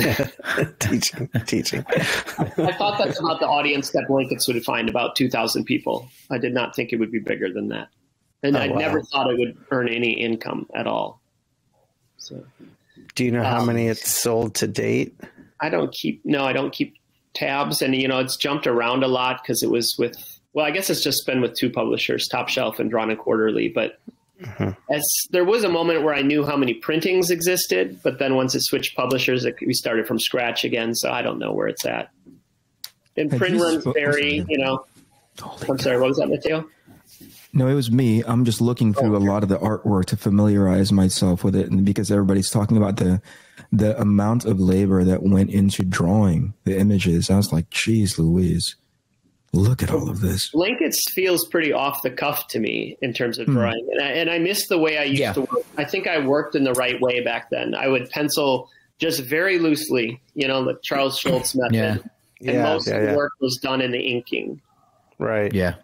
B: teaching.
D: I thought that's about the audience that blankets would find, about 2,000 people. I did not think it would be bigger than that. And I never thought it would earn any income at all. So,
B: do you know how many it's sold to date?
D: I don't keep tabs, and, you know, it's jumped around a lot because it was with, well, I guess it's just been with 2 publishers, Top Shelf and Drawn and Quarterly, but there was a moment where I knew how many printings existed, but then once it switched publishers, we started from scratch again. So I don't know where it's at. And print runs vary, you know. I'm sorry, what was that, Mattteo?
C: No, it was me. I'm just looking through a lot of the artwork to familiarize myself with it, and because everybody's talking about the amount of labor that went into drawing the images, I was like, geez Louise. Look at all of this.
D: Blankets feels pretty off the cuff to me in terms of drawing. And I miss the way I used to work. I think I worked in the right way back then. I would pencil just very loosely, you know, the Charles Schultz method. And most of the work was done in the inking.
B: Right.
A: Yeah.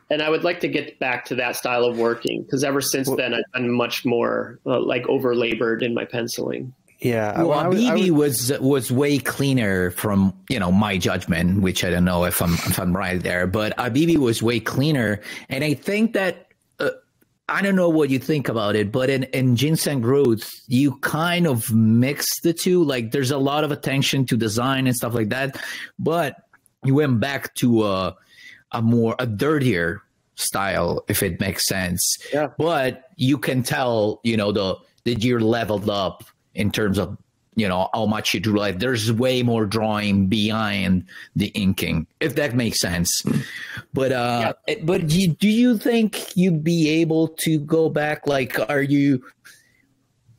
D: And I would like to get back to that style of working, because ever since then I've been much more like over-labored in my penciling.
B: Yeah.
A: Well, Habibi was way cleaner from, you know, my judgment, which I don't know if I'm right there, but Habibi was way cleaner. And I think that, I don't know what you think about it, but in Ginseng Roots, you kind of mix the two. Like there's a lot of attention to design and stuff like that, but you went back to a dirtier style, if it makes sense.
D: Yeah.
A: But you can tell, you know, that you're leveled up in terms of, you know, how much you drew. Like there's way more drawing behind the inking, if that makes sense. But do you think you'd be able to go back? Like,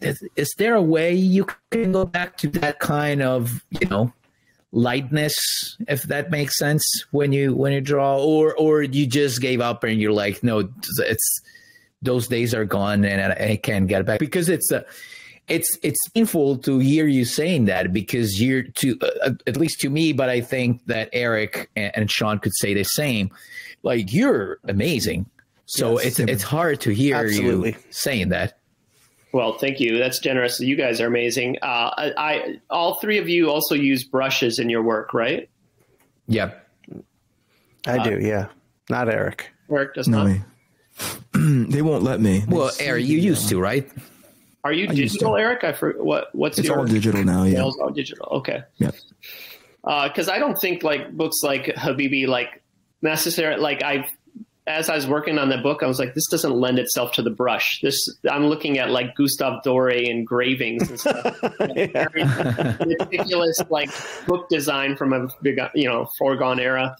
A: is there a way you can go back to that kind of, you know, lightness, if that makes sense, when you draw, or you just gave up and you're like, no, it's those days are gone and I can't get it back? Because it's painful to hear you saying that, because you're at least to me, but I think that Eric and Shawn could say the same. Like, you're amazing. So it's hard to hear you saying that.
D: Well, thank you. That's generous. You guys are amazing. All three of you also use brushes in your work, right?
A: Yeah.
B: I do, yeah. Not Eric.
D: Eric does not.
C: They won't let me.
A: Well, Eric, you used to, right?
D: Are you digital, Eric? I forgot what's
C: it's all digital now. Yeah,
D: it's all digital. Okay.
C: Yeah.
D: Because I don't think like books like Habibi like necessary. Like as I was working on the book, I was like, this doesn't lend itself to the brush. I'm looking at like Gustave Doré engravings and stuff. Very ridiculous like book design from a big, foregone era.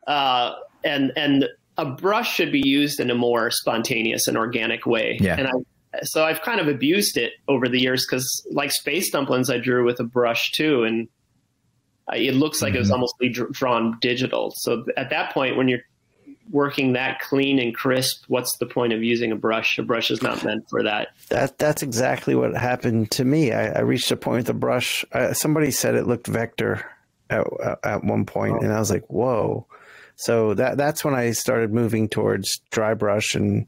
D: And a brush should be used in a more spontaneous and organic way. Yeah. And so I've kind of abused it over the years because like Space Dumplings, I drew with a brush too. And it looks like it was almost drawn digital. So at that point, when you're working that clean and crisp, what's the point of using a brush? A brush is not meant for that.
B: That's exactly what happened to me. I reached a point with the brush. Somebody said it looked vector at one point, and I was like, whoa. So that's when I started moving towards dry brush and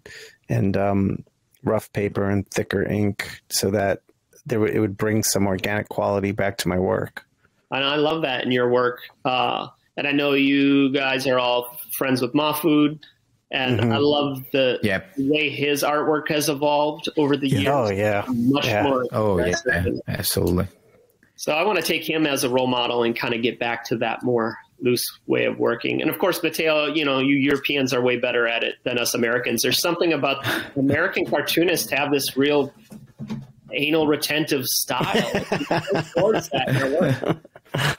B: rough paper and thicker ink, so that it would bring some organic quality back to my work.
D: And I love that in your work. And I know you guys are all friends with Mahfoud, and I love the way his artwork has evolved over the years.
B: Oh, yeah.
D: Much more.
A: Oh, yeah. Absolutely.
D: So I want to take him as a role model and kind of get back to that more loose way of working. And of course, Mattteo, you Europeans are way better at it than us Americans. There's something about American cartoonists have this real anal retentive style towards that in their work.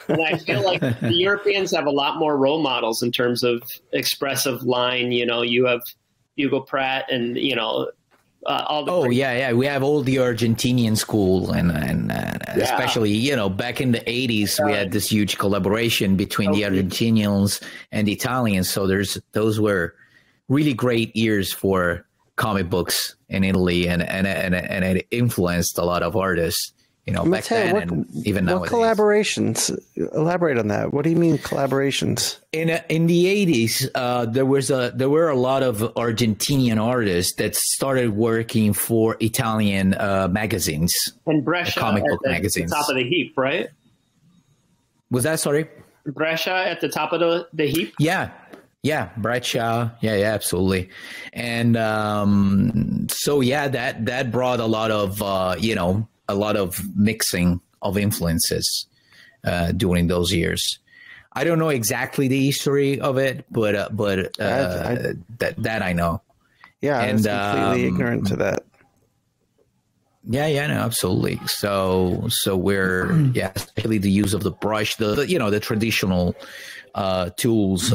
D: And I feel like the Europeans have a lot more role models in terms of expressive line. You have Hugo Pratt and, all the
A: we have all the Argentinian school and especially back in the 80s we had this huge collaboration between the Argentinians and the Italians, so those were really great years for comic books in Italy, and it influenced a lot of artists back then and even nowadays.
B: What collaborations? Elaborate on that. What do you mean collaborations?
A: In the 80s, there were a lot of Argentinian artists that started working for Italian magazines
D: and Brescia,
A: comic book magazines.
D: Top of the heap, right?
A: Was that sorry?
D: Brescia at the top of the heap.
A: Yeah, Brescia. Yeah, absolutely. And that brought a lot of a lot of mixing of influences during those years. I don't know exactly the history of it, but that I know.
B: Yeah, I was completely ignorant to that.
A: Yeah, no, absolutely. So we're especially the use of the brush, the traditional tools.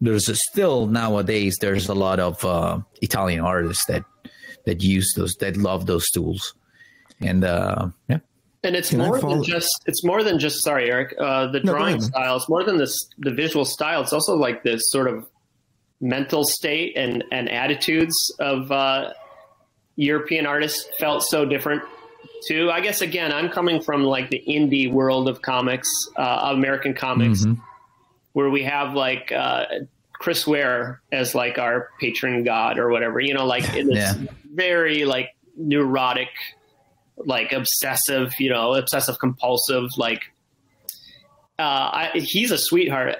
A: There's still nowadays there's a lot of Italian artists that use those, that love those tools. And and
D: it's more than just sorry, Eric, the drawing style. It's more than the visual style. It's also like this sort of mental state and attitudes of European artists felt so different too. I guess again, I'm coming from like the indie world of comics, American comics, where we have like Chris Ware as like our patron god or whatever, like in this very like neurotic, like obsessive compulsive, like he's a sweetheart.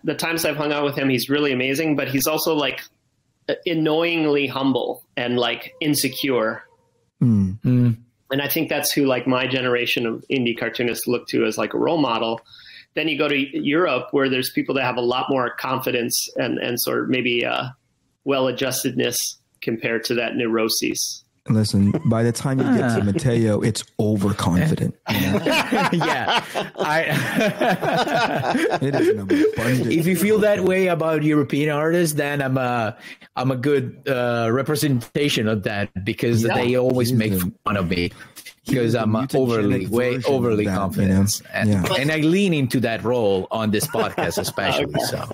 D: The times I've hung out with him, he's really amazing, but he's also like annoyingly humble and like insecure. And I think that's who like my generation of indie cartoonists look to as like a role model. Then you go to Europe where there's people that have a lot more confidence and sort of maybe well-adjustedness compared to that neuroses.
C: Listen, by the time you get to Mattteo, it's overconfident. It is an abundant.
A: If you feel that way about European artists, then I'm a good representation of that, because they always make fun of me because I'm overly confident, and I lean into that role on this podcast, especially. So,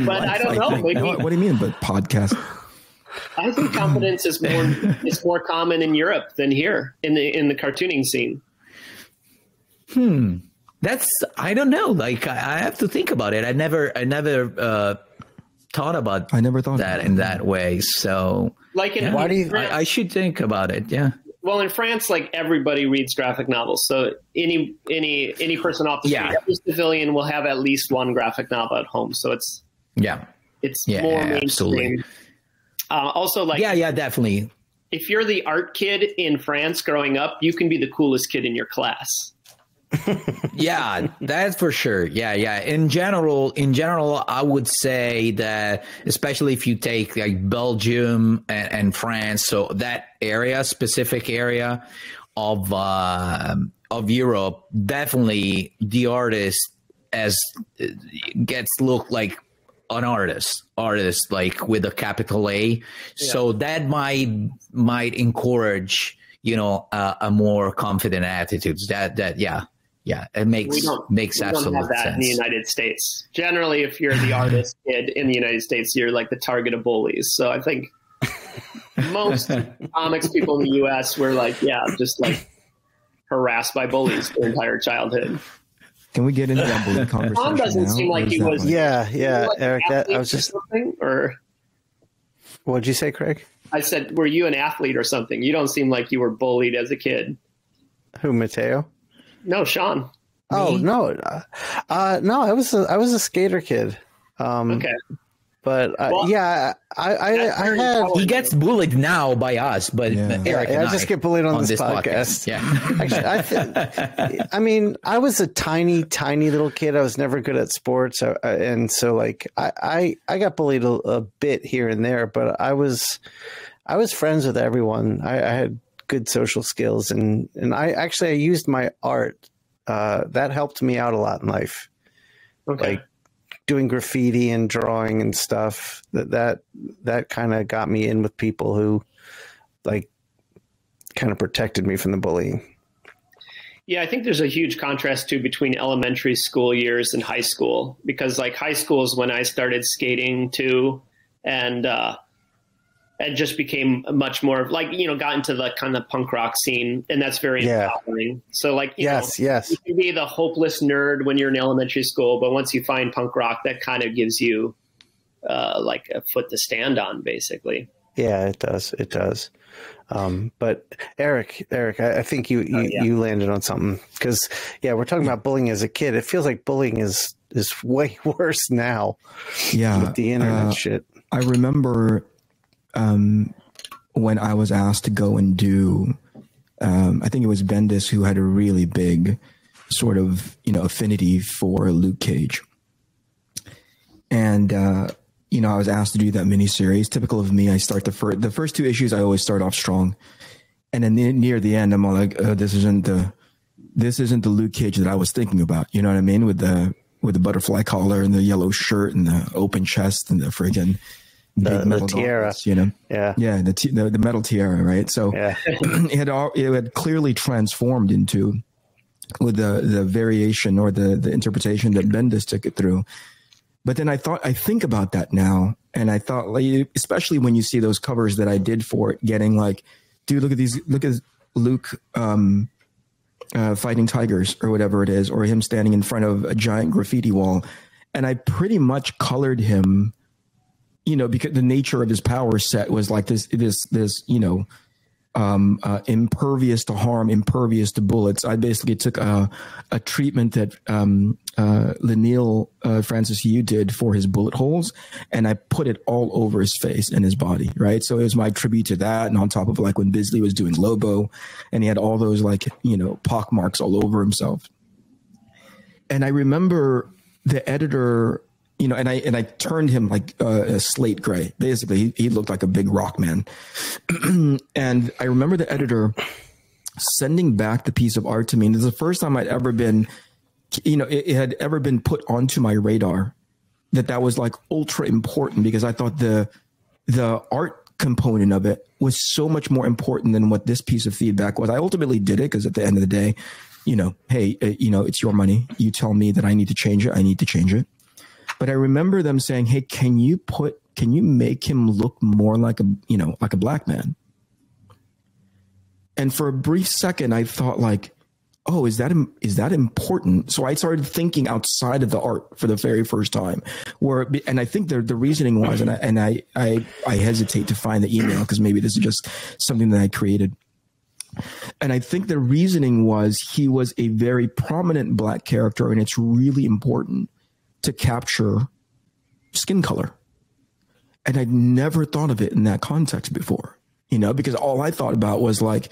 D: but I don't know.
C: What do you mean, but podcast?
D: I think confidence is more common in Europe than here in the cartooning scene.
A: I don't know. Like I have to think about it. I never thought about.
C: I never thought
A: that in that way. So
D: like,
A: I should think about it. Yeah.
D: Well, in France, like everybody reads graphic novels. So any person off the street, every civilian will have at least one graphic novel at home. So it's more mainstream. Absolutely. Also, like
A: definitely.
D: If you're the art kid in France growing up, you can be the coolest kid in your class.
A: Yeah, that's for sure. Yeah. In general, I would say that, especially if you take like Belgium and France, so that specific area of Europe, definitely the artist gets looked like an artist like with a capital A. Yeah. So that might encourage, a more confident attitude. Yeah, it makes absolute
D: have that
A: sense.
D: In the United States. Generally, if you're the artist kid in the United States, you're like the target of bullies. So I think most comics people in the U.S. were like, just like harassed by bullies their entire childhood.
C: Can we get into that bully conversation?
D: Shawn doesn't seem like he was.
B: Yeah,
D: like
B: Eric. I was just.
D: Or
B: what'd you say, Craig?
D: I said, were you an athlete or something? You don't seem like you were bullied as a kid.
B: Who, Mattteo?
D: No, Shawn.
B: Oh, no. No, I was a skater kid.
D: Okay.
B: But I had.
A: He gets bullied now by us, but Eric and
B: I just get bullied on this podcast.
A: Yeah.
B: Actually, I was a tiny little kid. I was never good at sports, and so like I got bullied a bit here and there, but I was friends with everyone. I had good social skills, and I used my art. That helped me out a lot in life.
D: Okay.
B: Like doing graffiti and drawing and stuff. That kind of got me in with people who like kind of protected me from the bullying.
D: Yeah, I think there's a huge contrast too between elementary school years and high school, because like high school is when I started skating too, and it just became much more like, got into the kind of punk rock scene, and that's very empowering. So like, you can be the hopeless nerd when you're in elementary school, but once you find punk rock, that kind of gives you like a foot to stand on, basically.
B: Yeah, it does. It does. But Eric, I think you landed on something, because we're talking about bullying as a kid. It feels like bullying is way worse now.
C: Yeah.
B: With the internet shit.
C: I remember, when I was asked to go and do, I think it was Bendis who had a really big sort of, affinity for Luke Cage. And, I was asked to do that miniseries. Typical of me, I start the first two issues, I always start off strong. And then near the end, I'm all like, this isn't the Luke Cage that I was thinking about. You know what I mean? With the butterfly collar and the yellow shirt and the open chest and the friggin'
B: the tiara,
C: the metal tiara, right? So it had clearly transformed into, with the variation or the interpretation that Bendis took it through. But then I think about that now, and I thought, like, especially when you see those covers that I did for it, getting like, dude, look at Luke fighting tigers or whatever it is, or him standing in front of a giant graffiti wall, and I pretty much colored him. Because the nature of his power set was like this, impervious to harm, impervious to bullets. I basically took a treatment that Leinil Francis Yu did for his bullet holes, and I put it all over his face and his body, right? So it was my tribute to that, and on top of like when Bisley was doing Lobo, and he had all those like, pock marks all over himself. And I remember the editor... and I turned him like a slate gray. Basically, he looked like a big rock man. And I remember the editor sending back the piece of art to me. And this is the first time I'd ever been, it had ever been put onto my radar that was like ultra important, because I thought the art component of it was so much more important than what this piece of feedback was. I ultimately did it because at the end of the day, hey, it's your money. You tell me that I need to change it. I need to change it. But I remember them saying, "Hey, can you make him look more like a black man?" And for a brief second, I thought like, "Oh, is that important?" So I started thinking outside of the art for the very first time. And I think the reasoning was, and I hesitate to find the email because maybe this is just something that I created. And I think the reasoning was he was a very prominent black character, and it's really important to capture skin color. And I'd never thought of it in that context before, you know, because all I thought about was like,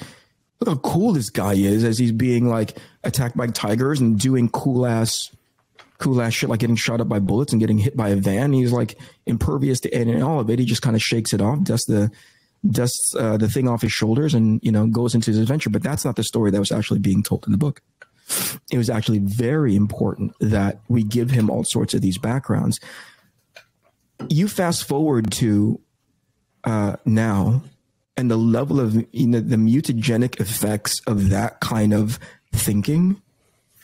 C: look how cool this guy is as he's being like attacked by tigers and doing cool ass shit, like getting shot up by bullets and getting hit by a van. He's like impervious to any and all of it. He just kind of shakes it off, dusts the thing off his shoulders, and, you know, goes into his adventure. But that's not the story that was actually being told in the book. It was actually very important that we give him all sorts of these backgrounds. You fast forward to now, and the level of, you know, the mutagenic effects of that kind of thinking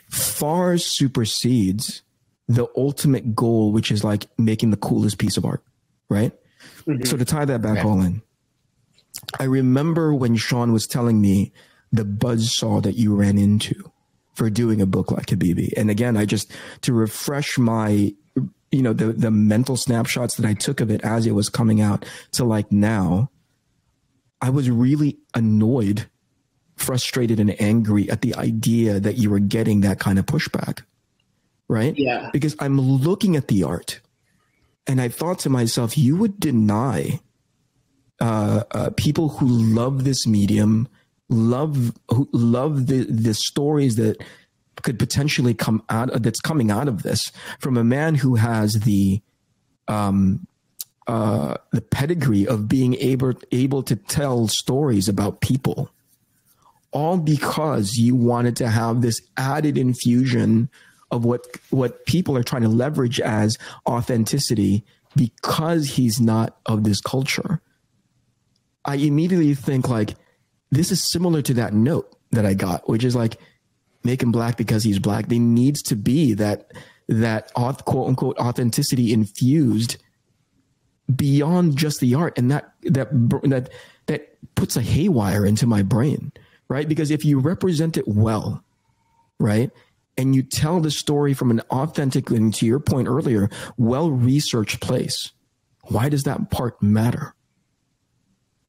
C: far supersedes the ultimate goal, which is like making the coolest piece of art, right? Mm-hmm. So to tie that back all in, I remember when Shawn was telling me the buzzsaw that you ran into for doing a book like Habibi. And again, to refresh my, you know, the mental snapshots that I took of it as it was coming out to like now, I was really annoyed, frustrated, and angry at the idea that you were getting that kind of pushback, right? Yeah. Because I'm looking at the art and I thought to myself, you would deny people who love this medium, who love the stories that could potentially that's coming out of this, from a man who has the pedigree of being able to tell stories about people, all because you wanted to have this added infusion of what people are trying to leverage as authenticity because he's not of this culture. I immediately think like, this is similar to that note that I got, which is like, make him black because he's black. There needs to be that quote unquote authenticity infused beyond just the art. And that puts a haywire into my brain, right? Because if you represent it well, right, and you tell the story from an authentic, and to your point earlier, well-researched place, why does that part matter?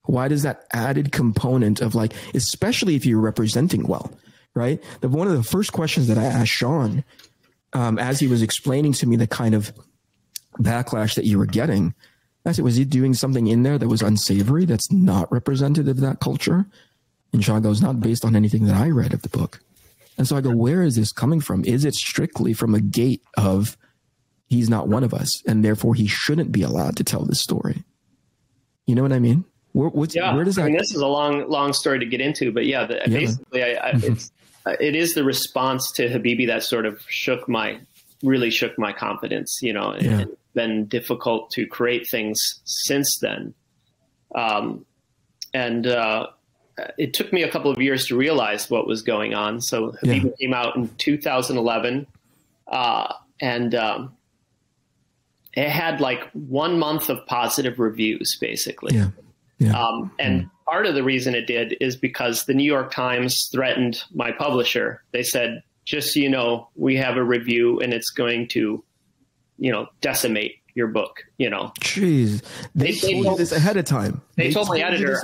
C: Why does that added component of like, especially if you're representing well, right? One of the first questions that I asked Shawn, as he was explaining to me the kind of backlash that you were getting, I said, was he doing something in there that was unsavory, that's not representative of that culture? And Shawn goes, not based on anything that I read of the book. And so I go, where is this coming from? Is it strictly from a gate of he's not one of us, and therefore he shouldn't be allowed to tell this story? You know what I mean? Where does that? I mean,
D: this is a long story to get into, but basically, it is the response to Habibi that sort of really shook my confidence. You know, and it's been difficult to create things since then, and it took me a couple of years to realize what was going on. So Habibi came out in 2011, and it had like 1 month of positive reviews, basically. And part of the reason it did is because the New York Times threatened my publisher. They said, just so you know, we have a review and it's going to, you know, decimate your book, you know.
C: Jeez. They told you this ahead of time.
D: They told my editor,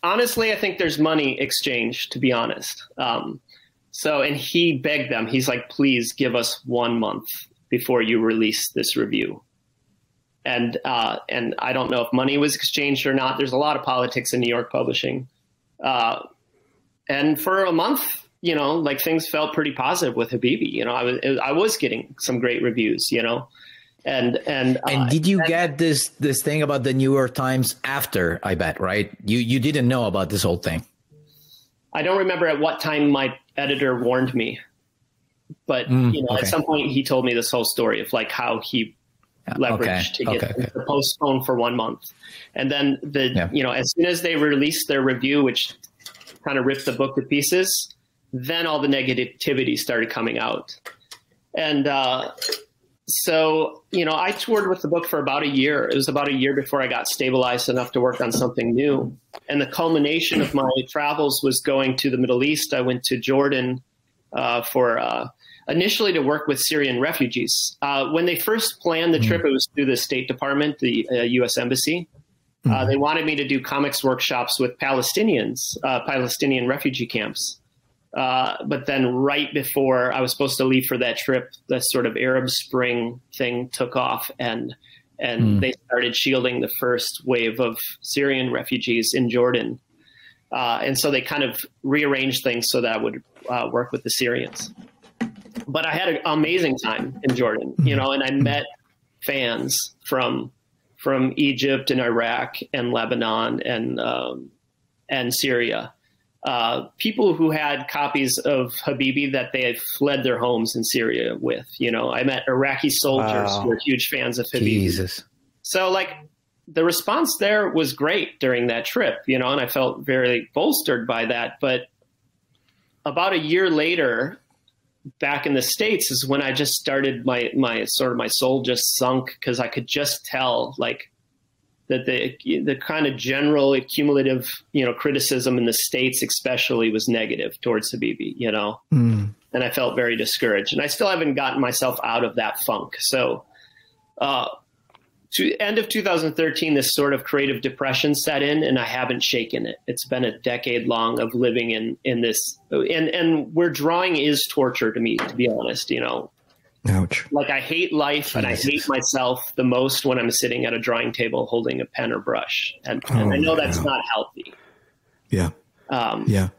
D: honestly, I think there's money exchanged, to be honest. And he begged them. He's like, please give us 1 month before you release this review. And I don't know if money was exchanged or not. There's a lot of politics in New York publishing. And for a month, you know, like things felt pretty positive with Habibi. You know, I was getting some great reviews, you know. And
A: did you get this thing about the New York Times after, I bet, right? You didn't know about this whole thing.
D: I don't remember at what time my editor warned me, but you know, at some point he told me this whole story of like how he leveraged to get the postponed for 1 month. And then you know, as soon as they released their review, which kind of ripped the book to pieces, then all the negativity started coming out. And so, you know, I toured with the book for about a year. It was about a year before I got stabilized enough to work on something new. And the culmination of my travels was going to the Middle East. I went to Jordan initially to work with Syrian refugees. When they first planned the trip, it was through the State Department, the U.S. Embassy. They wanted me to do comics workshops with Palestinians, Palestinian refugee camps. But then right before I was supposed to leave for that trip, the sort of Arab Spring thing took off, and they started shielding the first wave of Syrian refugees in Jordan. And so they kind of rearranged things so that I would work with the Syrians. But I had an amazing time in Jordan, and I met fans from Egypt and Iraq and Lebanon and Syria. People who had copies of Habibi that they had fled their homes in Syria with. I met Iraqi soldiers who were huge fans of Habibi.
A: Jesus.
D: So the response there was great during that trip, and I felt very bolstered by that. But about a year later, back in the States, is when I just started my soul just sunk, because I could just tell that the kind of general cumulative, criticism in the States especially was negative towards Habibi, and I felt very discouraged, and I still haven't gotten myself out of that funk. So, to end of 2013, this sort of creative depression set in, and I haven't shaken it. It's been a decade long of living in this, and where drawing is torture to me, to be honest,
C: Ouch.
D: I hate life and I hate myself the most when I'm sitting at a drawing table holding a pen or brush. And I know that's not healthy.
C: Yeah. Yeah.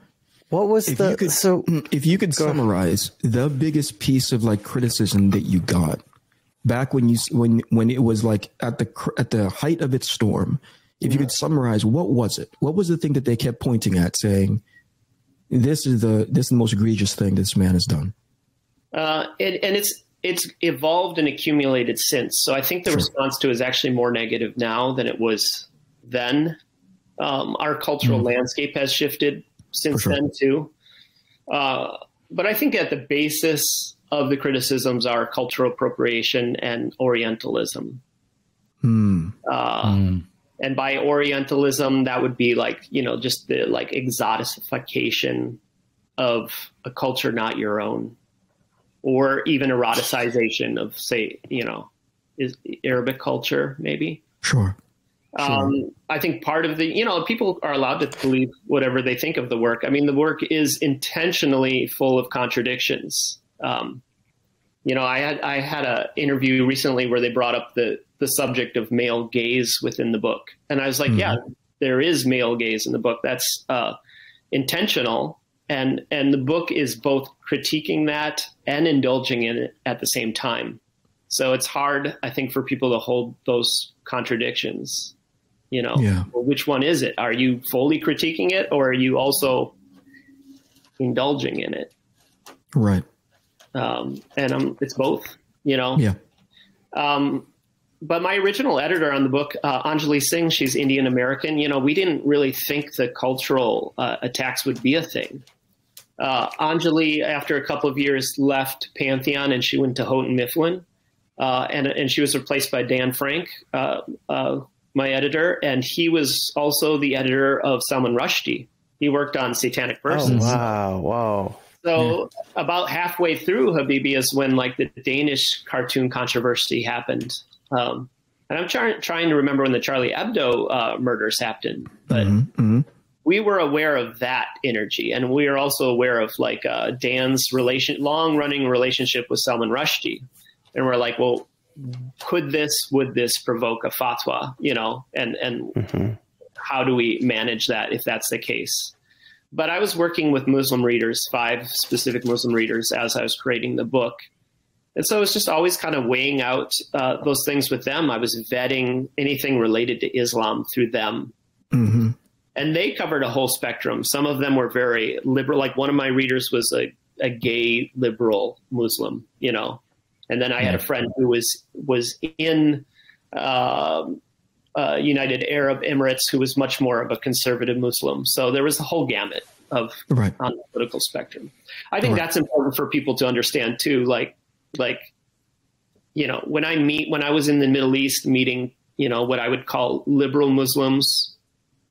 B: What was
C: if you could summarize the biggest piece of criticism that you got back when it was at the height of its storm, if you could summarize, what was it? What was the thing that they kept pointing at, saying, this is the most egregious thing this man has done?
D: It's evolved and accumulated since. So I think the response to it is actually more negative now than it was then. Our cultural landscape has shifted since then too. But I think at the basis of the criticisms are cultural appropriation and Orientalism. And by Orientalism, that would be just the exotification of a culture not your own, or even eroticization of, say, is Arabic culture, maybe.
C: Sure.
D: I think part of the, people are allowed to believe whatever they think of the work. I mean, the work is intentionally full of contradictions. I had an interview recently where they brought up the subject of male gaze within the book. And I was like, yeah, there is male gaze in the book. That's intentional. And the book is both critiquing that and indulging in it at the same time. So it's hard, I think, for people to hold those contradictions. Well, which one is it? Are you fully critiquing it, or are you also indulging in it?
C: Right.
D: It's both,
C: Yeah.
D: But my original editor on the book, Anjali Singh, she's Indian American. We didn't really think the cultural attacks would be a thing. Anjali, after a couple of years, left Pantheon and she went to Houghton Mifflin, and she was replaced by Dan Frank, my editor, and he was also the editor of Salman Rushdie. He worked on Satanic Verses.
B: Oh, wow.
D: So about halfway through Habibi is when the Danish cartoon controversy happened. And I'm trying to remember when the Charlie Hebdo murders happened, but we were aware of that energy. And we are also aware of Dan's long running relationship with Salman Rushdie. And we're like, well, would this provoke a fatwa, and how do we manage that if that's the case? But I was working with Muslim readers, 5 specific Muslim readers, as I was creating the book. And so it was just always kind of weighing out those things with them. I was vetting anything related to Islam through them. And they covered a whole spectrum. Some of them were very liberal. One of my readers was a gay liberal Muslim, And then I had a friend who was in United Arab Emirates who was much more of a conservative Muslim. So there was a whole gamut on the political spectrum. I think that's important for people to understand too. When I was in the Middle East meeting, what I would call liberal Muslims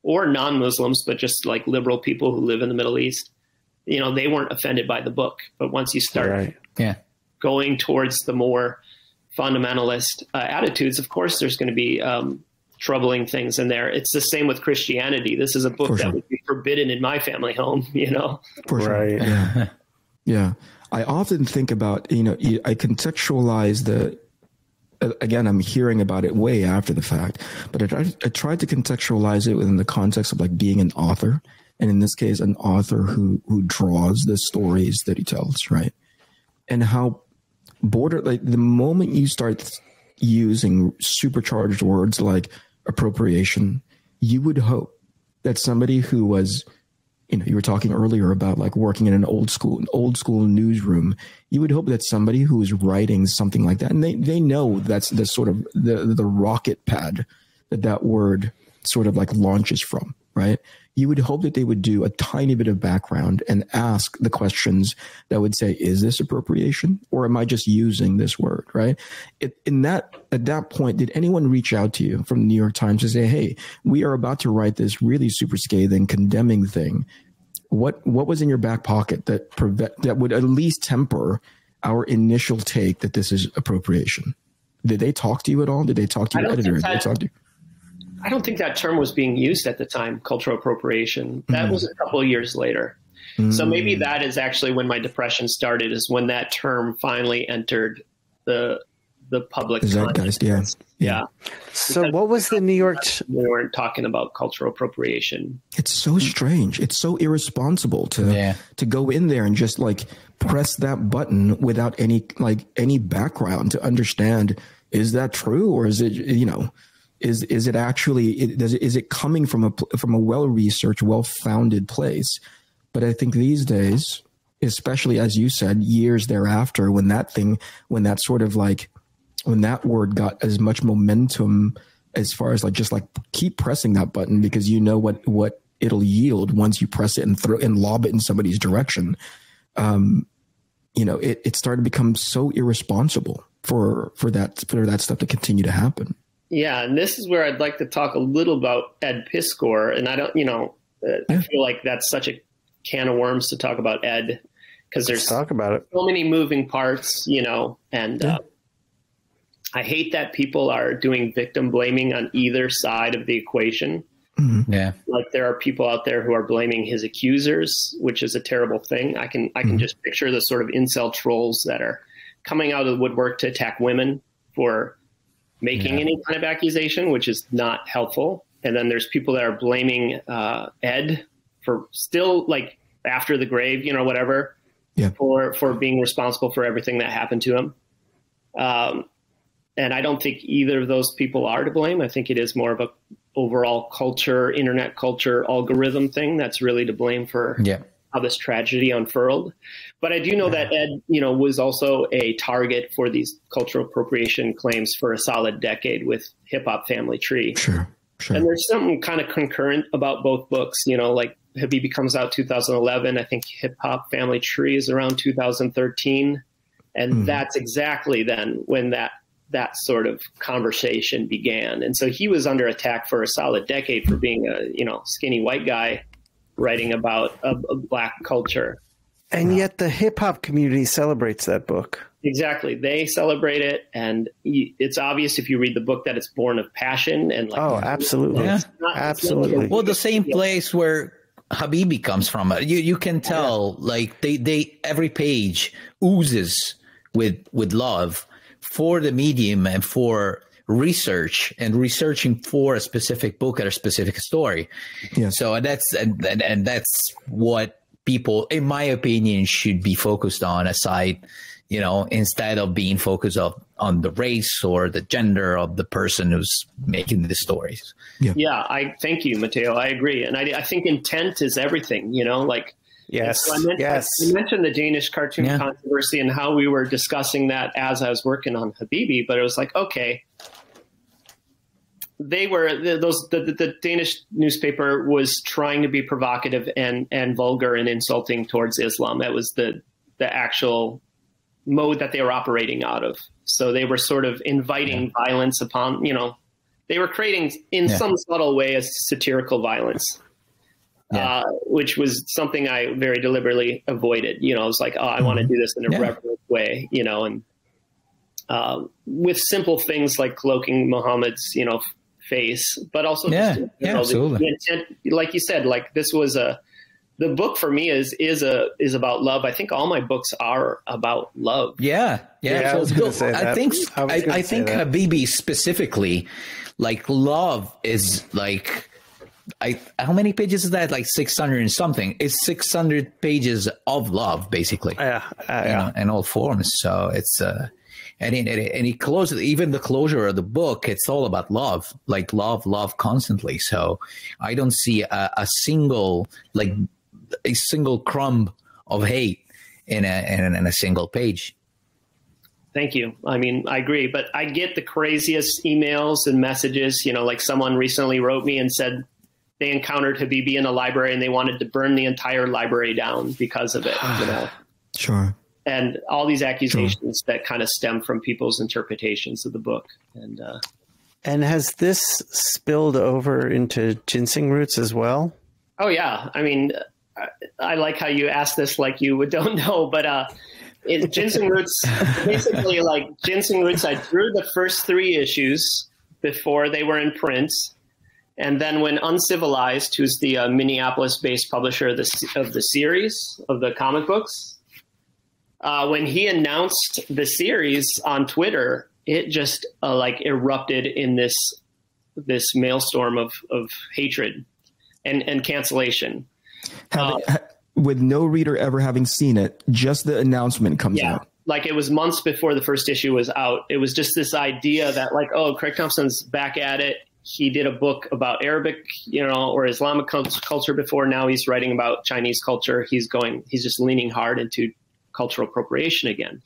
D: or non-Muslims, but just liberal people who live in the Middle East, they weren't offended by the book. But once you start going towards the more fundamentalist attitudes, of course, there's going to be troubling things in there. It's the same with Christianity. This is a book that would be forbidden in my family home, you know?
C: For sure.
B: Right.
C: Yeah. Yeah. I often think about, you know, I contextualize again, I'm hearing about it way after the fact, but I tried to contextualize it within the context of like being an author. And in this case, an author who draws the stories that he tells, right? And how like the moment you start using supercharged words like appropriation, you would hope that somebody who was, you know, you were talking earlier about like working in an old school newsroom, you would hope that somebody who is writing something like that, and they know that's the sort of the rocket pad that word sort of like launches from, right? You would hope that they would do a tiny bit of background and ask the questions that would say, is this appropriation or am I just using this word, right? At that point, did anyone reach out to you from the New York Times to say, hey, we are about to write this really super scathing, condemning thing. What was in your back pocket that would at least temper our initial take that this is appropriation? Did they talk to you at all? Did they talk to your editor? Did they talk to you?
D: I don't think that term was being used at the time, cultural appropriation. That was a couple of years later. So maybe that is actually when my depression started, is when that term finally entered the public consciousness. Yeah.
B: So because what was the New York...
D: We weren't talking about cultural appropriation.
C: It's so strange. It's so irresponsible to go in there and just like press that button without any background to understand, is that true? Or is it, you know... Is it actually, is it coming from a well-researched, well-founded place? But I think these days, especially as you said, years thereafter, when that word got as much momentum as far as like, just like keep pressing that button because you know what it'll yield once you press it and lob it in somebody's direction. You know, it started to become so irresponsible for that stuff to continue to happen.
D: Yeah, and this is where I'd like to talk a little about Ed Piskor. And I don't, you know, I feel like that's such a can of worms to talk about Ed, because there's
B: talk about it.
D: So many moving parts, you know, and I hate that people are doing victim blaming on either side of the equation.
A: Mm-hmm. Yeah,
D: like there are people out there who are blaming his accusers, which is a terrible thing. I can just picture the sort of incel trolls that are coming out of the woodwork to attack women for making any kind of accusation, which is not helpful. And then there's people that are blaming Ed for still like after the grave, you know, whatever, for being responsible for everything that happened to him. And I don't think either of those people are to blame. I think it is more of a overall culture, internet culture, algorithm thing that's really to blame for how this tragedy unfurled. But I do know that Ed, you know, was also a target for these cultural appropriation claims for a solid decade with Hip Hop Family Tree.
C: Sure.
D: And there's something kind of concurrent about both books, you know, like Habibi comes out 2011. I think Hip Hop Family Tree is around 2013. And that's exactly then when that sort of conversation began. And so he was under attack for a solid decade for being a, you know, skinny white guy writing about a black culture.
B: And yet the hip hop community celebrates that book.
D: Exactly. They celebrate it. And it's obvious if you read the book that it's born of passion. And like,
B: absolutely.
A: Yeah.
B: Absolutely.
A: Well, the same place where Habibi comes from. You can tell like they every page oozes with love for the medium and for research and researching for a specific book or a specific story. Yeah. So that's what people, in my opinion, should be focused on, aside, you know, instead of being focused on the race or the gender of the person who's making the stories.
D: Yeah, I thank you, Mattteo. I agree. And I think intent is everything, you know, like,
B: yes.
D: So I mentioned the Danish cartoon controversy and how we were discussing that as I was working on Habibi, but it was like, okay, they were the Danish newspaper was trying to be provocative and vulgar and insulting towards Islam. That was the actual mode that they were operating out of. So they were sort of inviting violence upon, you know, they were creating in some subtle way a satirical violence. Which was something I very deliberately avoided. You know, I was like, oh, I want to do this in a reverent way, you know, and with simple things like cloaking Muhammad's, you know, face, but also
A: absolutely.
D: the intent, like you said, like this was the book for me is about love. I think all my books are about love.
A: Yeah.
B: I was going to say that.
A: I think Habibi specifically, like love is like, how many pages is that? Like 600 and something. It's 600 pages of love, basically. In all forms. So it's and he closes, even the closure of the book, it's all about love, like love constantly. So I don't see a single crumb of hate in a single page.
D: Thank you. I mean, I agree, but I get the craziest emails and messages, like someone recently wrote me and said they encountered Habibi in a library and they wanted to burn the entire library down because of it,
C: Sure.
D: And all these accusations that kind of stem from people's interpretations of the book. And
B: has this spilled over into ginseng roots as well?
D: Oh yeah. I mean, I like how you asked this like you don't know, but ginseng roots, basically like ginseng roots, I drew the first 3 issues before they were in print. And then when Uncivilized, who's the Minneapolis-based publisher of the series, of the comic books, when he announced the series on Twitter, it just erupted in this maelstrom of hatred and cancellation.
C: With no reader ever having seen it, just the announcement comes out.
D: Like it was months before the first issue was out. It was just this idea that Craig Thompson's back at it. He did a book about Arabic, or Islamic culture before. Now he's writing about Chinese culture. He's just leaning hard into cultural appropriation again.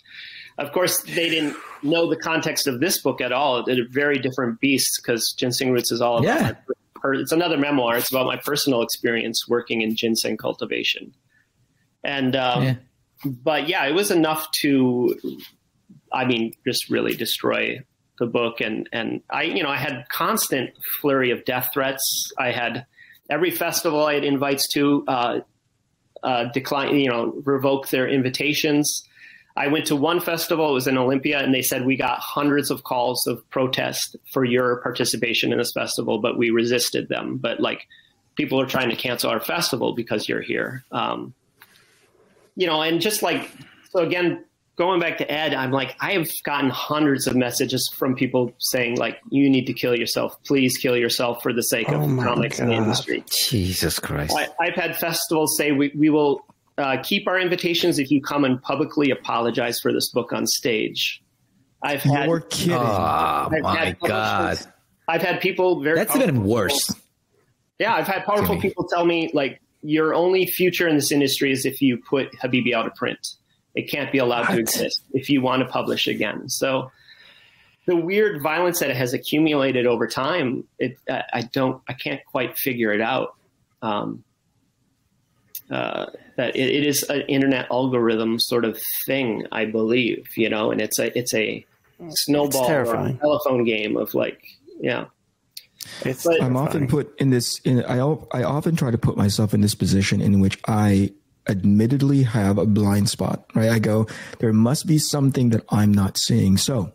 D: Of course, they didn't know the context of this book at all. They're very different beasts because Ginseng Roots is all about it's another memoir. It's about my personal experience working in ginseng cultivation. And, but yeah, it was enough to, just really destroy the book. And I had constant flurry of death threats. I had every festival I had invites to, decline, revoke their invitations. I went to one festival, it was in Olympia, and they said, we got hundreds of calls of protest for your participation in this festival, but we resisted them. But people are trying to cancel our festival because you're here. And just so again, going back to Ed, I have gotten hundreds of messages from people saying you need to kill yourself. Please kill yourself for the sake of comics in the industry.
A: Jesus Christ.
D: I've had festivals say we will keep our invitations if you come and publicly apologize for this book on stage.
C: You're kidding.
A: Oh my God.
D: I've had people
A: that's even worse.
D: Yeah. I've had powerful people tell me your only future in this industry is if you put Habibi out of print. It can't be allowed to exist if you want to publish again. So the weird violence that has accumulated over time, I can't quite figure it out. That it is an internet algorithm sort of thing, I believe, and it's a snowball or a telephone game of
C: I'm often put in this. I often try to put myself in this position in which I admittedly have a blind spot. Right? I go, there must be something that I'm not seeing. So,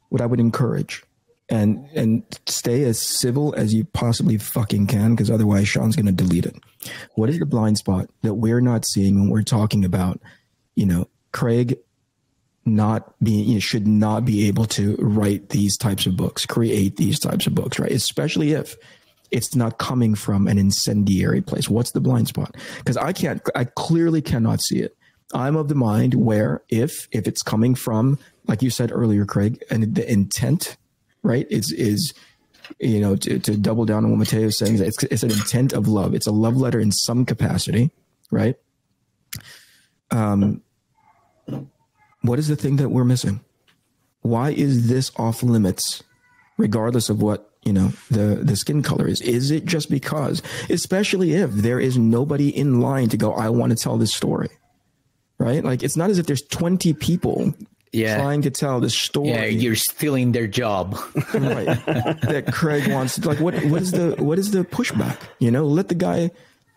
C: what I would encourage, and stay as civil as you possibly fucking can, because otherwise Shawn's going to delete it. What is the blind spot that we're not seeing when we're talking about, Craig should not be able to write these types of books, create these types of books, right? Especially if it's not coming from an incendiary place. What's the blind spot? Because I clearly cannot see it. I'm of the mind where if it's coming from, like you said earlier, Craig, and the intent, right, is to double down on what Mattteo is saying, it's an intent of love. It's a love letter in some capacity, right? What is the thing that we're missing? Why is this off limits, regardless of what, the skin color is? Is it just because, especially if there is nobody in line to go, I want to tell this story, right? It's not as if there's 20 people trying to tell the story.
A: Yeah, you're stealing their job.
C: Right. That Craig wants to, what is the pushback?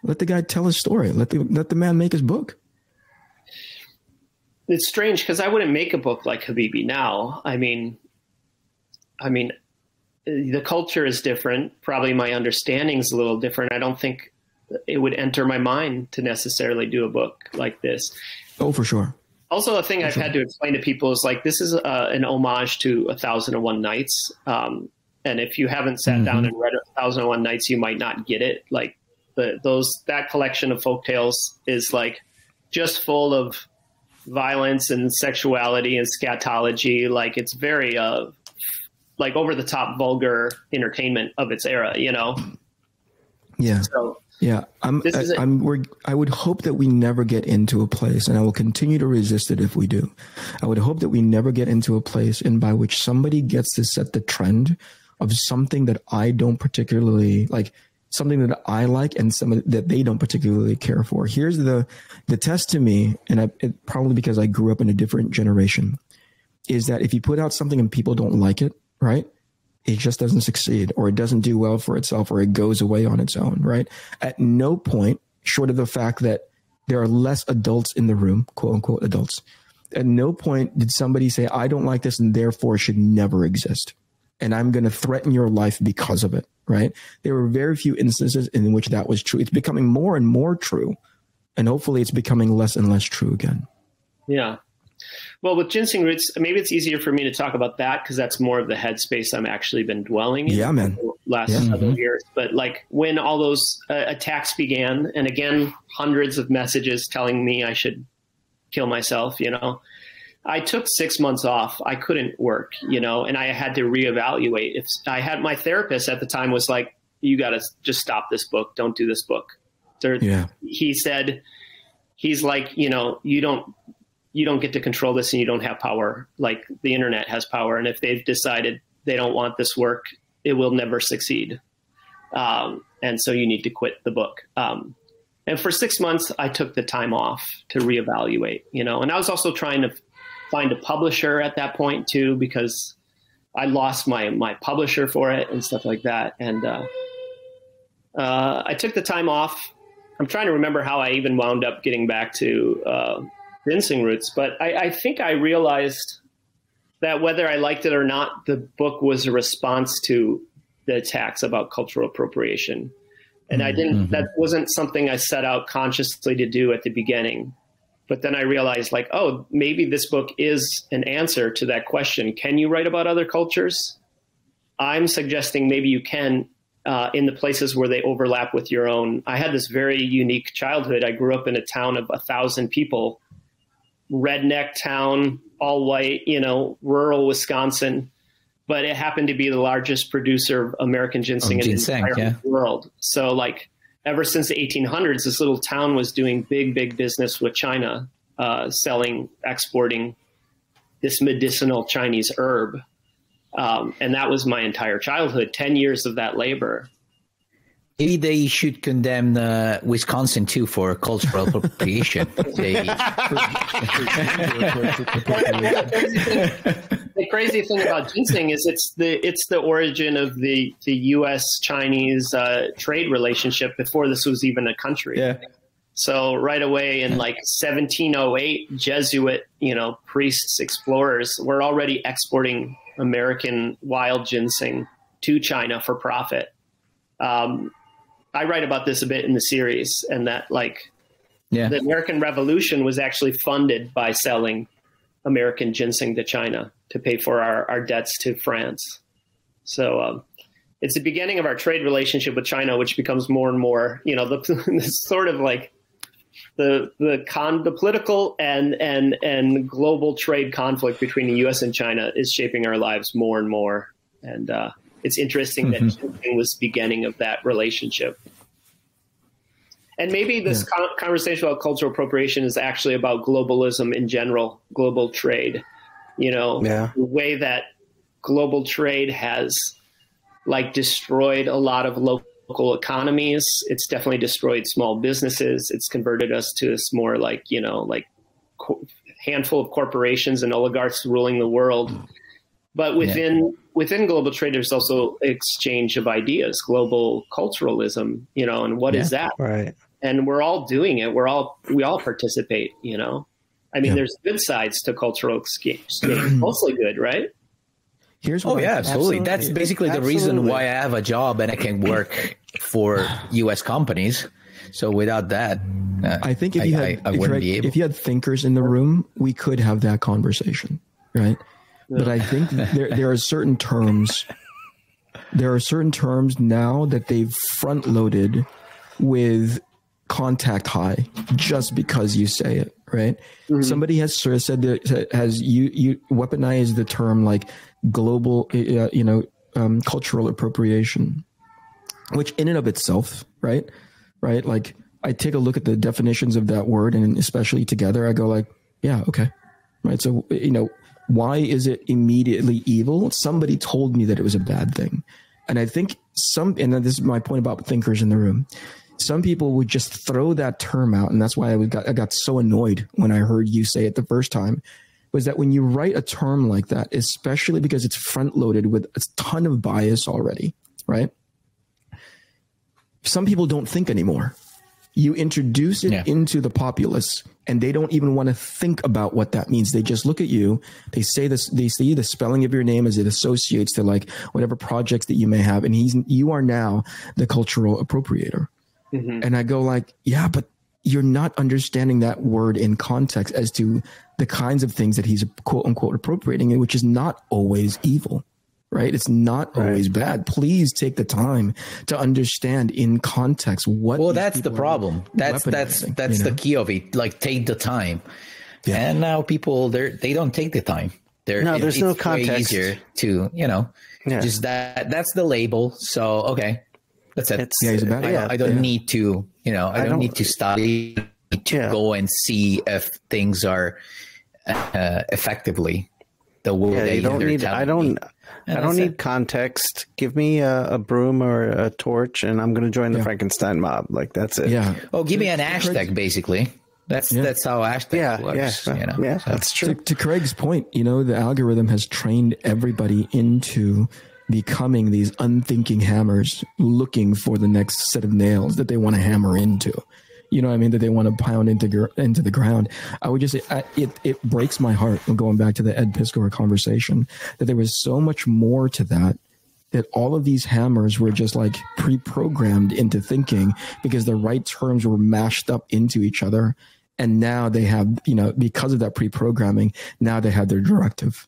C: Let the guy tell his story. Let the man make his book.
D: It's strange because I wouldn't make a book like Habibi now. I mean, the culture is different. Probably my understanding is a little different. I don't think it would enter my mind to necessarily do a book like this.
C: Oh, for sure.
D: Also, a thing I've had to explain to people is like, this is an homage to 1001 Nights. And if you haven't sat down and read 1001 Nights, you might not get it. Like that collection of folktales is like just full of violence and sexuality and scatology. Like it's very like over the top vulgar entertainment of its era, you know?
C: Yeah.
D: So,
C: yeah. I would hope that we never get into a place, and I will continue to resist it if we do. I would hope that we never get into a place by which somebody gets to set the trend of something that I don't particularly like, something that I like and something that they don't particularly care for. Here's the test to me, and probably because I grew up in a different generation, is that if you put out something and people don't like it, right, it just doesn't succeed, or it doesn't do well for itself, or it goes away on its own, right? At no point, short of the fact that there are less adults in the room, quote unquote adults, at no point did somebody say, I don't like this and therefore should never exist, and I'm going to threaten your life because of it, right? There were very few instances in which that was true. It's becoming more and more true, and hopefully it's becoming less and less true again.
D: Yeah. Well, with ginseng roots, maybe it's easier for me to talk about that because that's more of the headspace I'm actually been dwelling in the last several years. But like when all those attacks began, and again, hundreds of messages telling me I should kill myself, you know, I took 6 months off. I couldn't work, you know, and I had to reevaluate. If I had, my therapist at the time was like, you got to just stop this book. Don't do this book. He said, he's like, you know, you don't get to control this and you don't have power. Like the internet has power. And if they've decided they don't want this work, it will never succeed. And so you need to quit the book. And for 6 months, I took the time off to reevaluate, you know, and I was also trying to find a publisher at that point too, because I lost my publisher for it and stuff like that. And I took the time off. I'm trying to remember how I even wound up getting back to ginseng roots, but I think I realized that whether I liked it or not, the book was a response to the attacks about cultural appropriation. And I didn't, that wasn't something I set out consciously to do at the beginning. But then I realized like, oh, maybe this book is an answer to that question. Can you write about other cultures? I'm suggesting maybe you can in the places where they overlap with your own. I had this very unique childhood. I grew up in a town of 1,000 people, redneck town, all white, you know, rural Wisconsin, but it happened to be the largest producer of American ginseng in the entire world. So like ever since the 1800s, this little town was doing big business with China, exporting this medicinal Chinese herb. And that was my entire childhood, 10 years of that labor.
A: Maybe they should condemn Wisconsin too for cultural appropriation.
D: The crazy thing about ginseng is it's the origin of the U.S.-Chinese trade relationship before this was even a country.
C: Yeah.
D: So right away in like 1708, Jesuit, you know, priests, explorers were already exporting American wild ginseng to China for profit. I write about this a bit in the series, and that like the American Revolution was actually funded by selling American ginseng to China to pay for our debts to France. So it's the beginning of our trade relationship with China, which becomes more and more, you know, the sort of like the political and global trade conflict between the U.S. and China is shaping our lives more and more. And it's interesting that ginseng was the beginning of that relationship. And maybe this conversation about cultural appropriation is actually about globalism in general, global trade. You know, the way that global trade has like destroyed a lot of local economies. It's definitely destroyed small businesses. It's converted us to this more like, you know, like handful of corporations and oligarchs ruling the world. But within global trade, there's also exchange of ideas, global culturalism, you know, and what is that?
B: Right.
D: And we're all doing it. We all participate, you know. I mean, there's good sides to cultural exchange, mostly good, right?
C: Here's what
A: absolutely. That's basically the reason why I have a job and I can work for U.S. companies. So without that,
C: I think if you had thinkers in the room, we could have that conversation, right? Yeah. But I think there are certain terms. There are certain terms now that they've front loaded with contact high just because you say it, right? Mm-hmm. Somebody has sort of said that you weaponize the term like global, cultural appropriation, which in and of itself, right? Like I take a look at the definitions of that word and especially together, I go like, yeah, okay. Right. So, why is it immediately evil? Somebody told me that it was a bad thing. And I think and this is my point about thinkers in the room. Some people would just throw that term out. And that's why I got so annoyed when I heard you say it the first time, was that when you write a term like that, especially because it's front loaded with a ton of bias already, right? Some people don't think anymore. You introduce it into the populace and they don't even want to think about what that means. They just look at you. They say this, they see the spelling of your name as it associates to like whatever projects that you may have. And you are now the cultural appropriator. Mm-hmm. And I go like, yeah, but you're not understanding that word in context as to the kinds of things that he's quote unquote appropriating, which is not always evil. Right? It's not always bad. Please take the time to understand in context what. Well,
A: that's the problem. That's the key of it. Like, take the time. Yeah. And now people they don't take the time.
B: There's no context.
A: Way easier to just that's the label. So okay, that's it. I don't need to I don't need to study to go and see if things are effectively the way
B: you don't need. I don't need context. Give me a broom or a torch, and I'm going to join the Frankenstein mob. Like, that's it.
A: Yeah. Oh, give me an hashtag, basically. That's how hashtag works.
B: Yeah, that's true.
C: To Craig's point, the algorithm has trained everybody into becoming these unthinking hammers, looking for the next set of nails that they want to hammer into. You know what I mean? That they want to pound into the ground. I would just say it breaks my heart, going back to the Ed Piskor conversation, that there was so much more to that all of these hammers were just like pre-programmed into thinking because the right terms were mashed up into each other. And now they have, because of that pre-programming, now they have their directive,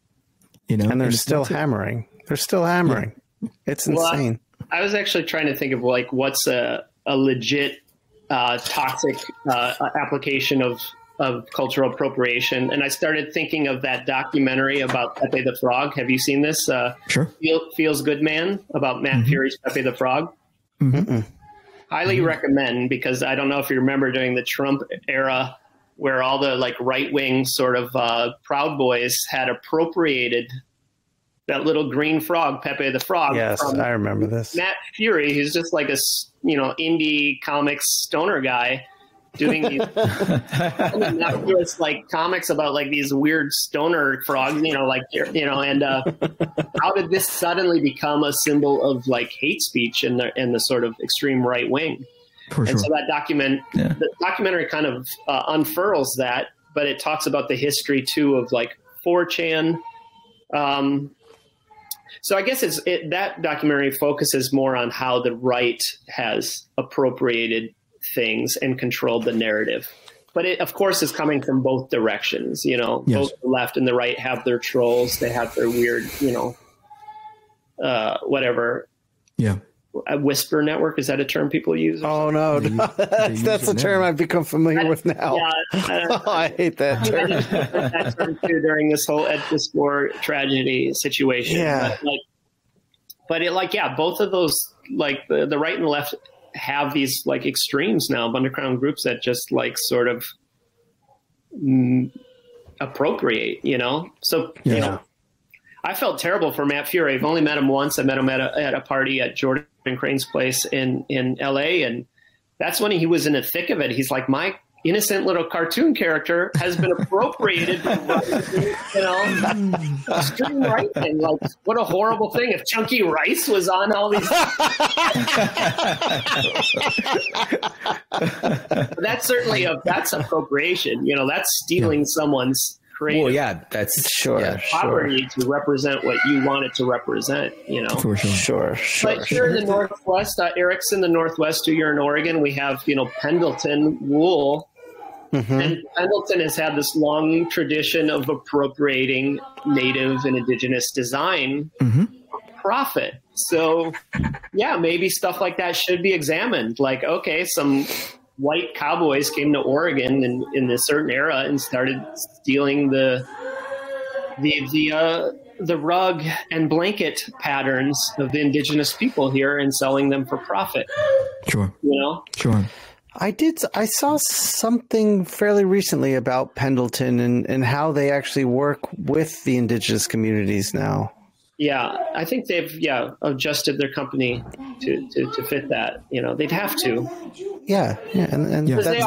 B: And they're still hammering. They're still hammering. Yeah. It's insane.
D: Well, I was actually trying to think of like what's a legit toxic application of cultural appropriation. And I started thinking of that documentary about Pepe the Frog. Have you seen this?
C: Sure.
D: Feels Good Man, about Matt Fury's Pepe the Frog. Mm-hmm. Highly recommend, because I don't know if you remember during the Trump era where all the like right-wing sort of Proud Boys had appropriated that little green frog, Pepe the Frog.
B: Yes, I remember this.
D: Matt Fury, who's just like a indie comics stoner guy, doing these innocuous like comics about like these weird stoner frogs, and how did this suddenly become a symbol of like hate speech in the sort of extreme right wing? So that the documentary kind of unfurls that, but it talks about the history too of like 4chan. So I guess that documentary focuses more on how the right has appropriated things and controlled the narrative. But it, of course, is coming from both directions. Both the left and the right have their trolls. They have their weird, whatever.
C: Yeah.
D: A whisper network, is that a term people use?
B: Oh no, that's a term I've become familiar with now. I hate that term.
D: That term too during this whole Ed Piskor tragedy situation.
B: Yeah,
D: but both of those, like the right and the left, have these like extremes now of underground groups that just like sort of appropriate. So I felt terrible for Matt Fury. I've only met him once. I met him at a party at Jordan Crane's place in LA. And that's when he was in the thick of it. He's like, my innocent little cartoon character has been appropriated. Extreme right thing. Like, what a horrible thing. If Chunky Rice was on all these. That's certainly that's appropriation. That's stealing someone's creative.
A: Well, yeah, that's
D: property to represent what you want it to represent,
C: For sure.
D: But here in the Northwest, Eric's in the Northwest, you're in Oregon, we have, Pendleton wool. Mm-hmm. And Pendleton has had this long tradition of appropriating native and indigenous design for profit. So, yeah, maybe stuff like that should be examined. Like, okay, some white cowboys came to Oregon in a certain era and started stealing the rug and blanket patterns of the indigenous people here and selling them for profit.
C: Sure. Sure.
B: I saw something fairly recently about Pendleton and how they actually work with the indigenous communities now.
D: Yeah, I think they've adjusted their company to fit that. They'd have to.
B: Yeah, and
D: because they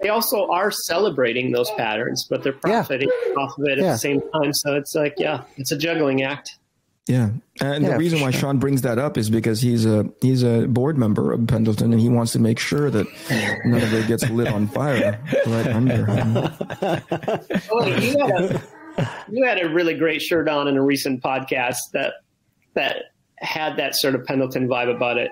D: also are celebrating those patterns, but they're profiting off of it at the same time. So it's like, it's a juggling act.
C: Yeah, and the reason why Shawn brings that up is because he's a board member of Pendleton, and he wants to make sure that none of it gets lit on fire right under him.
D: You had a really great shirt on in a recent podcast that had that sort of Pendleton vibe about it.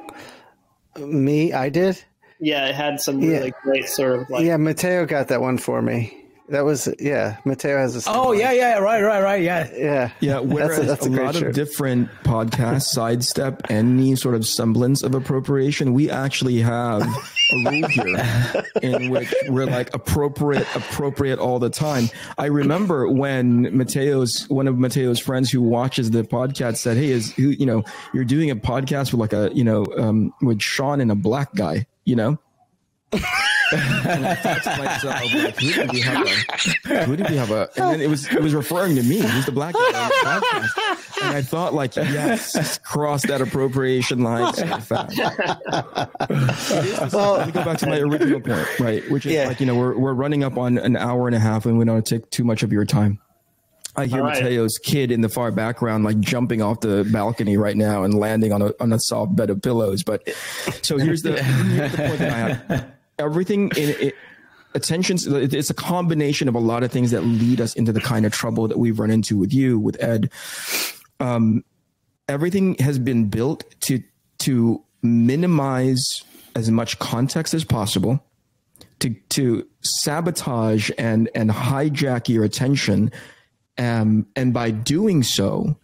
B: Me, I did.
D: Yeah, it had some really great sort of like.
B: Yeah, Mattteo got that one for me. That was Mattteo has a.
A: Oh right,
C: yeah. Whereas that's a lot of different podcasts sidestep any sort of semblance of appropriation, we actually have a rule here in which we're like appropriate all the time. I remember when one of Matteo's friends who watches the podcast said, "Hey, you're doing a podcast with like with Shawn and a black guy, And I thought to myself, like, who did we have a? And then it was referring to me. Who's the black guy on the podcast? And I thought, like, yes, cross that appropriation line. Well, let me go back to my original point, right? Which is we're running up on an hour and a half, and we don't take too much of your time. I hear Matteo's kid in the far background, like jumping off the balcony right now and landing on a soft bed of pillows. But so here's the point that I have. Everything it's a combination of a lot of things that lead us into the kind of trouble that we've run into with you, with Ed. Everything has been built to minimize as much context as possible, to sabotage and hijack your attention. And by doing so,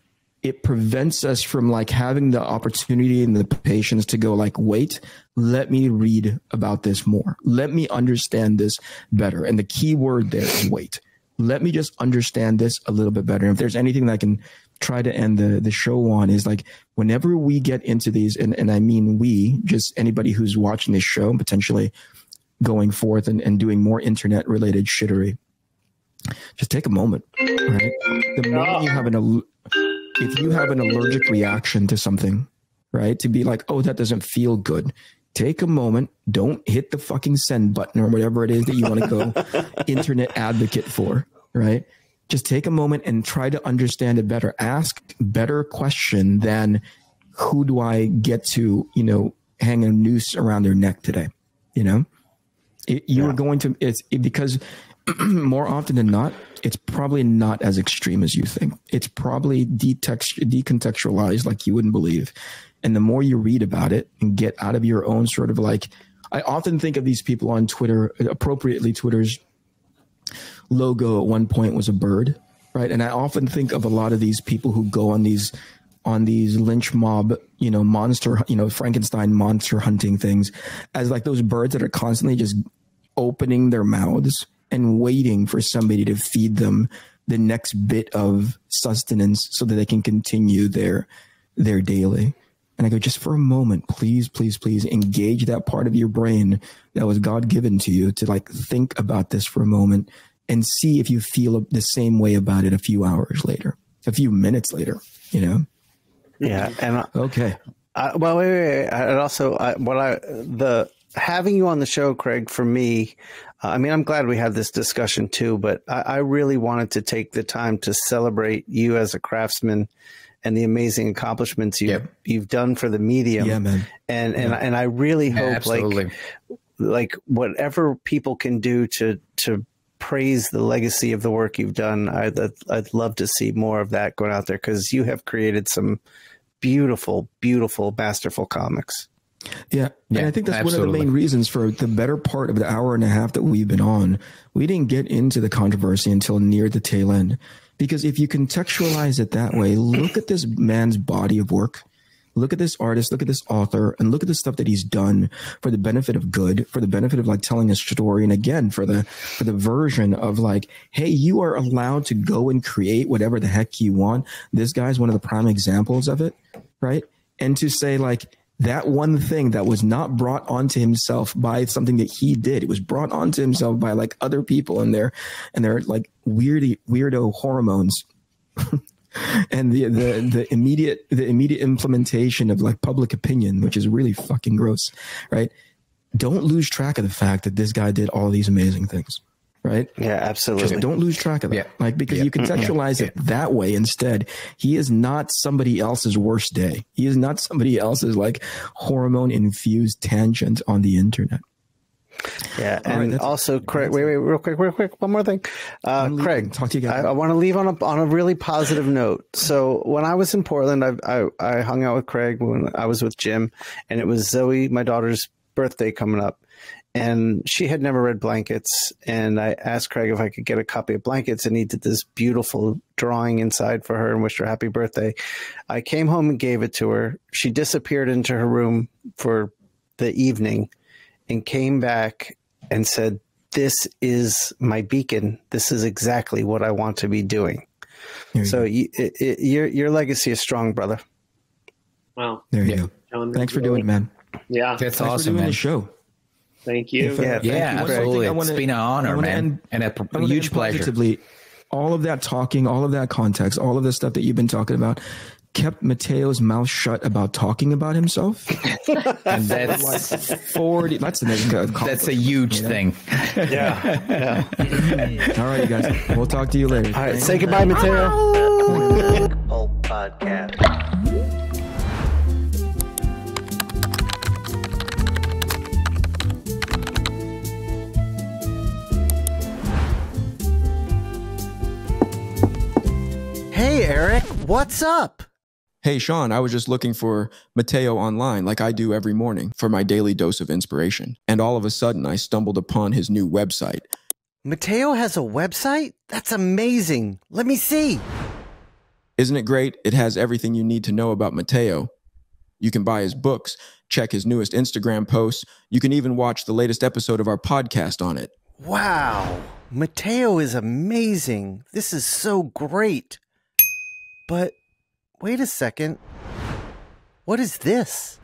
C: it prevents us from like having the opportunity and the patience to go like, wait, let me read about this more. Let me understand this better. And the key word there is wait. Let me just understand this a little bit better. And if there's anything that I can try to end the show on is like, whenever we get into these, and I mean we, just anybody who's watching this show and potentially going forth and doing more internet related shittery, just take a moment, right? The moment if you have an allergic reaction to something, right? To be like, oh, that doesn't feel good. Take a moment. Don't hit the fucking send button or whatever it is that you want to go internet advocate for, right? Just take a moment and try to understand it better. Ask better question than who do I get to, hang a noose around their neck today? Are going to, because more often than not, it's probably not as extreme as you think. It's probably decontextualized like you wouldn't believe. And the more you read about it and get out of your own sort of like, I often think of these people on Twitter, appropriately Twitter's logo at one point was a bird, right? And I often think of a lot of these people who go on these lynch mob, monster, Frankenstein monster hunting things as like those birds that are constantly just opening their mouths and waiting for somebody to feed them the next bit of sustenance so that they can continue their daily. And I go, just for a moment, please, please, please engage that part of your brain that was God given to you to like think about this for a moment and see if you feel the same way about it a few hours later, a few minutes later,
B: Yeah. And
C: okay.
B: Wait. And also having you on the show, Craig, for me, I'm glad we had this discussion too, but I really wanted to take the time to celebrate you as a craftsman and the amazing accomplishments you've done for the medium.
C: Yeah, man.
B: And I really hope like whatever people can do to praise the legacy of the work you've done. I'd love to see more of that going out there, because you have created some beautiful, beautiful, masterful comics.
C: Yeah. And I think that's one of the main reasons for the better part of the hour and a half that we've been on. We didn't get into the controversy until near the tail end, because if you contextualize it that way, look at this man's body of work. Look at this artist, look at this author, and look at the stuff that he's done for the benefit of good, for the benefit of like telling a story. And again, for the version of like, hey, you are allowed to go and create whatever the heck you want. This guy's one of the prime examples of it, right? And to say like that one thing that was not brought onto himself by something that he did, it was brought onto himself by like other people and their like weirdo hormones. And the immediate implementation of like public opinion, which is really fucking gross, right? Don't lose track of the fact that this guy did all these amazing things, right?
B: Yeah, absolutely.
C: Just don't lose track of that, like, because you contextualize it that way instead. He is not somebody else's worst day. He is not somebody else's like hormone infused tangent on the internet.
B: Yeah, and right, also, Craig. Wait, real quick. One more thing, Craig.
C: Talk to you guys.
B: I want to leave on a really positive note. So when I was in Portland, I hung out with Craig when I was with Jim, and it was Zoe, my daughter's birthday coming up, and she had never read Blankets, and I asked Craig if I could get a copy of Blankets, and he did this beautiful drawing inside for her and wished her happy birthday. I came home and gave it to her. She disappeared into her room for the evening, and came back and said, "This is my beacon. This is exactly what I want to be doing." So your legacy is strong, brother.
D: Wow.
C: There you go.
D: John,
C: thanks for doing it, man.
D: Yeah.
A: That's
C: Thanks
A: awesome,
C: for doing
A: man.
C: the show.
D: Thank you.
B: Thank you,
A: Absolutely. It's been an honor, man. And a huge pleasure.
C: Positively, all of that talking, all of that context, all of the stuff that you've been talking about kept Matteo's mouth shut about talking about himself.
A: And that's
C: like 40. That's
A: a huge thing.
B: Yeah.
C: All right, you guys. We'll talk to you later.
B: All right. Say goodbye, Mattteo.
E: Inkpulp Podcast.
B: Hey, Eric. What's up?
C: Hey, Shawn, I was just looking for Mattteo online like I do every morning for my daily dose of inspiration. And all of a sudden, I stumbled upon his new website.
B: Mattteo has a website? That's amazing. Let me see.
C: Isn't it great? It has everything you need to know about Mattteo. You can buy his books, check his newest Instagram posts. You can even watch the latest episode of our podcast on it.
B: Wow. Mattteo is amazing. This is so great. But wait a second. What is this?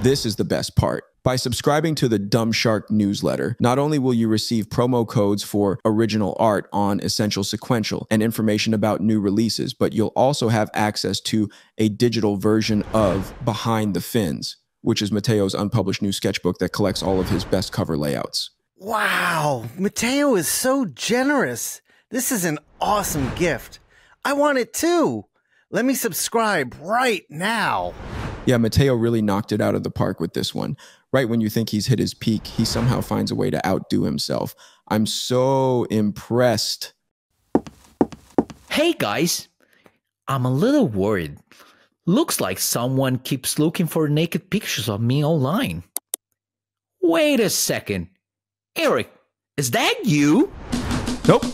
C: This is the best part. By subscribing to the Dumb Shark newsletter, not only will you receive promo codes for original art on Essential Sequential and information about new releases, but you'll also have access to a digital version of Behind the Fins, which is Matteo's unpublished new sketchbook that collects all of his best cover layouts.
B: Wow, Mattteo is so generous. This is an awesome gift. I want it too. Let me subscribe right now.
C: Yeah, Mattteo really knocked it out of the park with this one. Right when you think he's hit his peak, he somehow finds a way to outdo himself. I'm so impressed.
A: Hey, guys. I'm a little worried. Looks like someone keeps looking for naked pictures of me online. Wait a second. Eric, is that you?
C: Nope.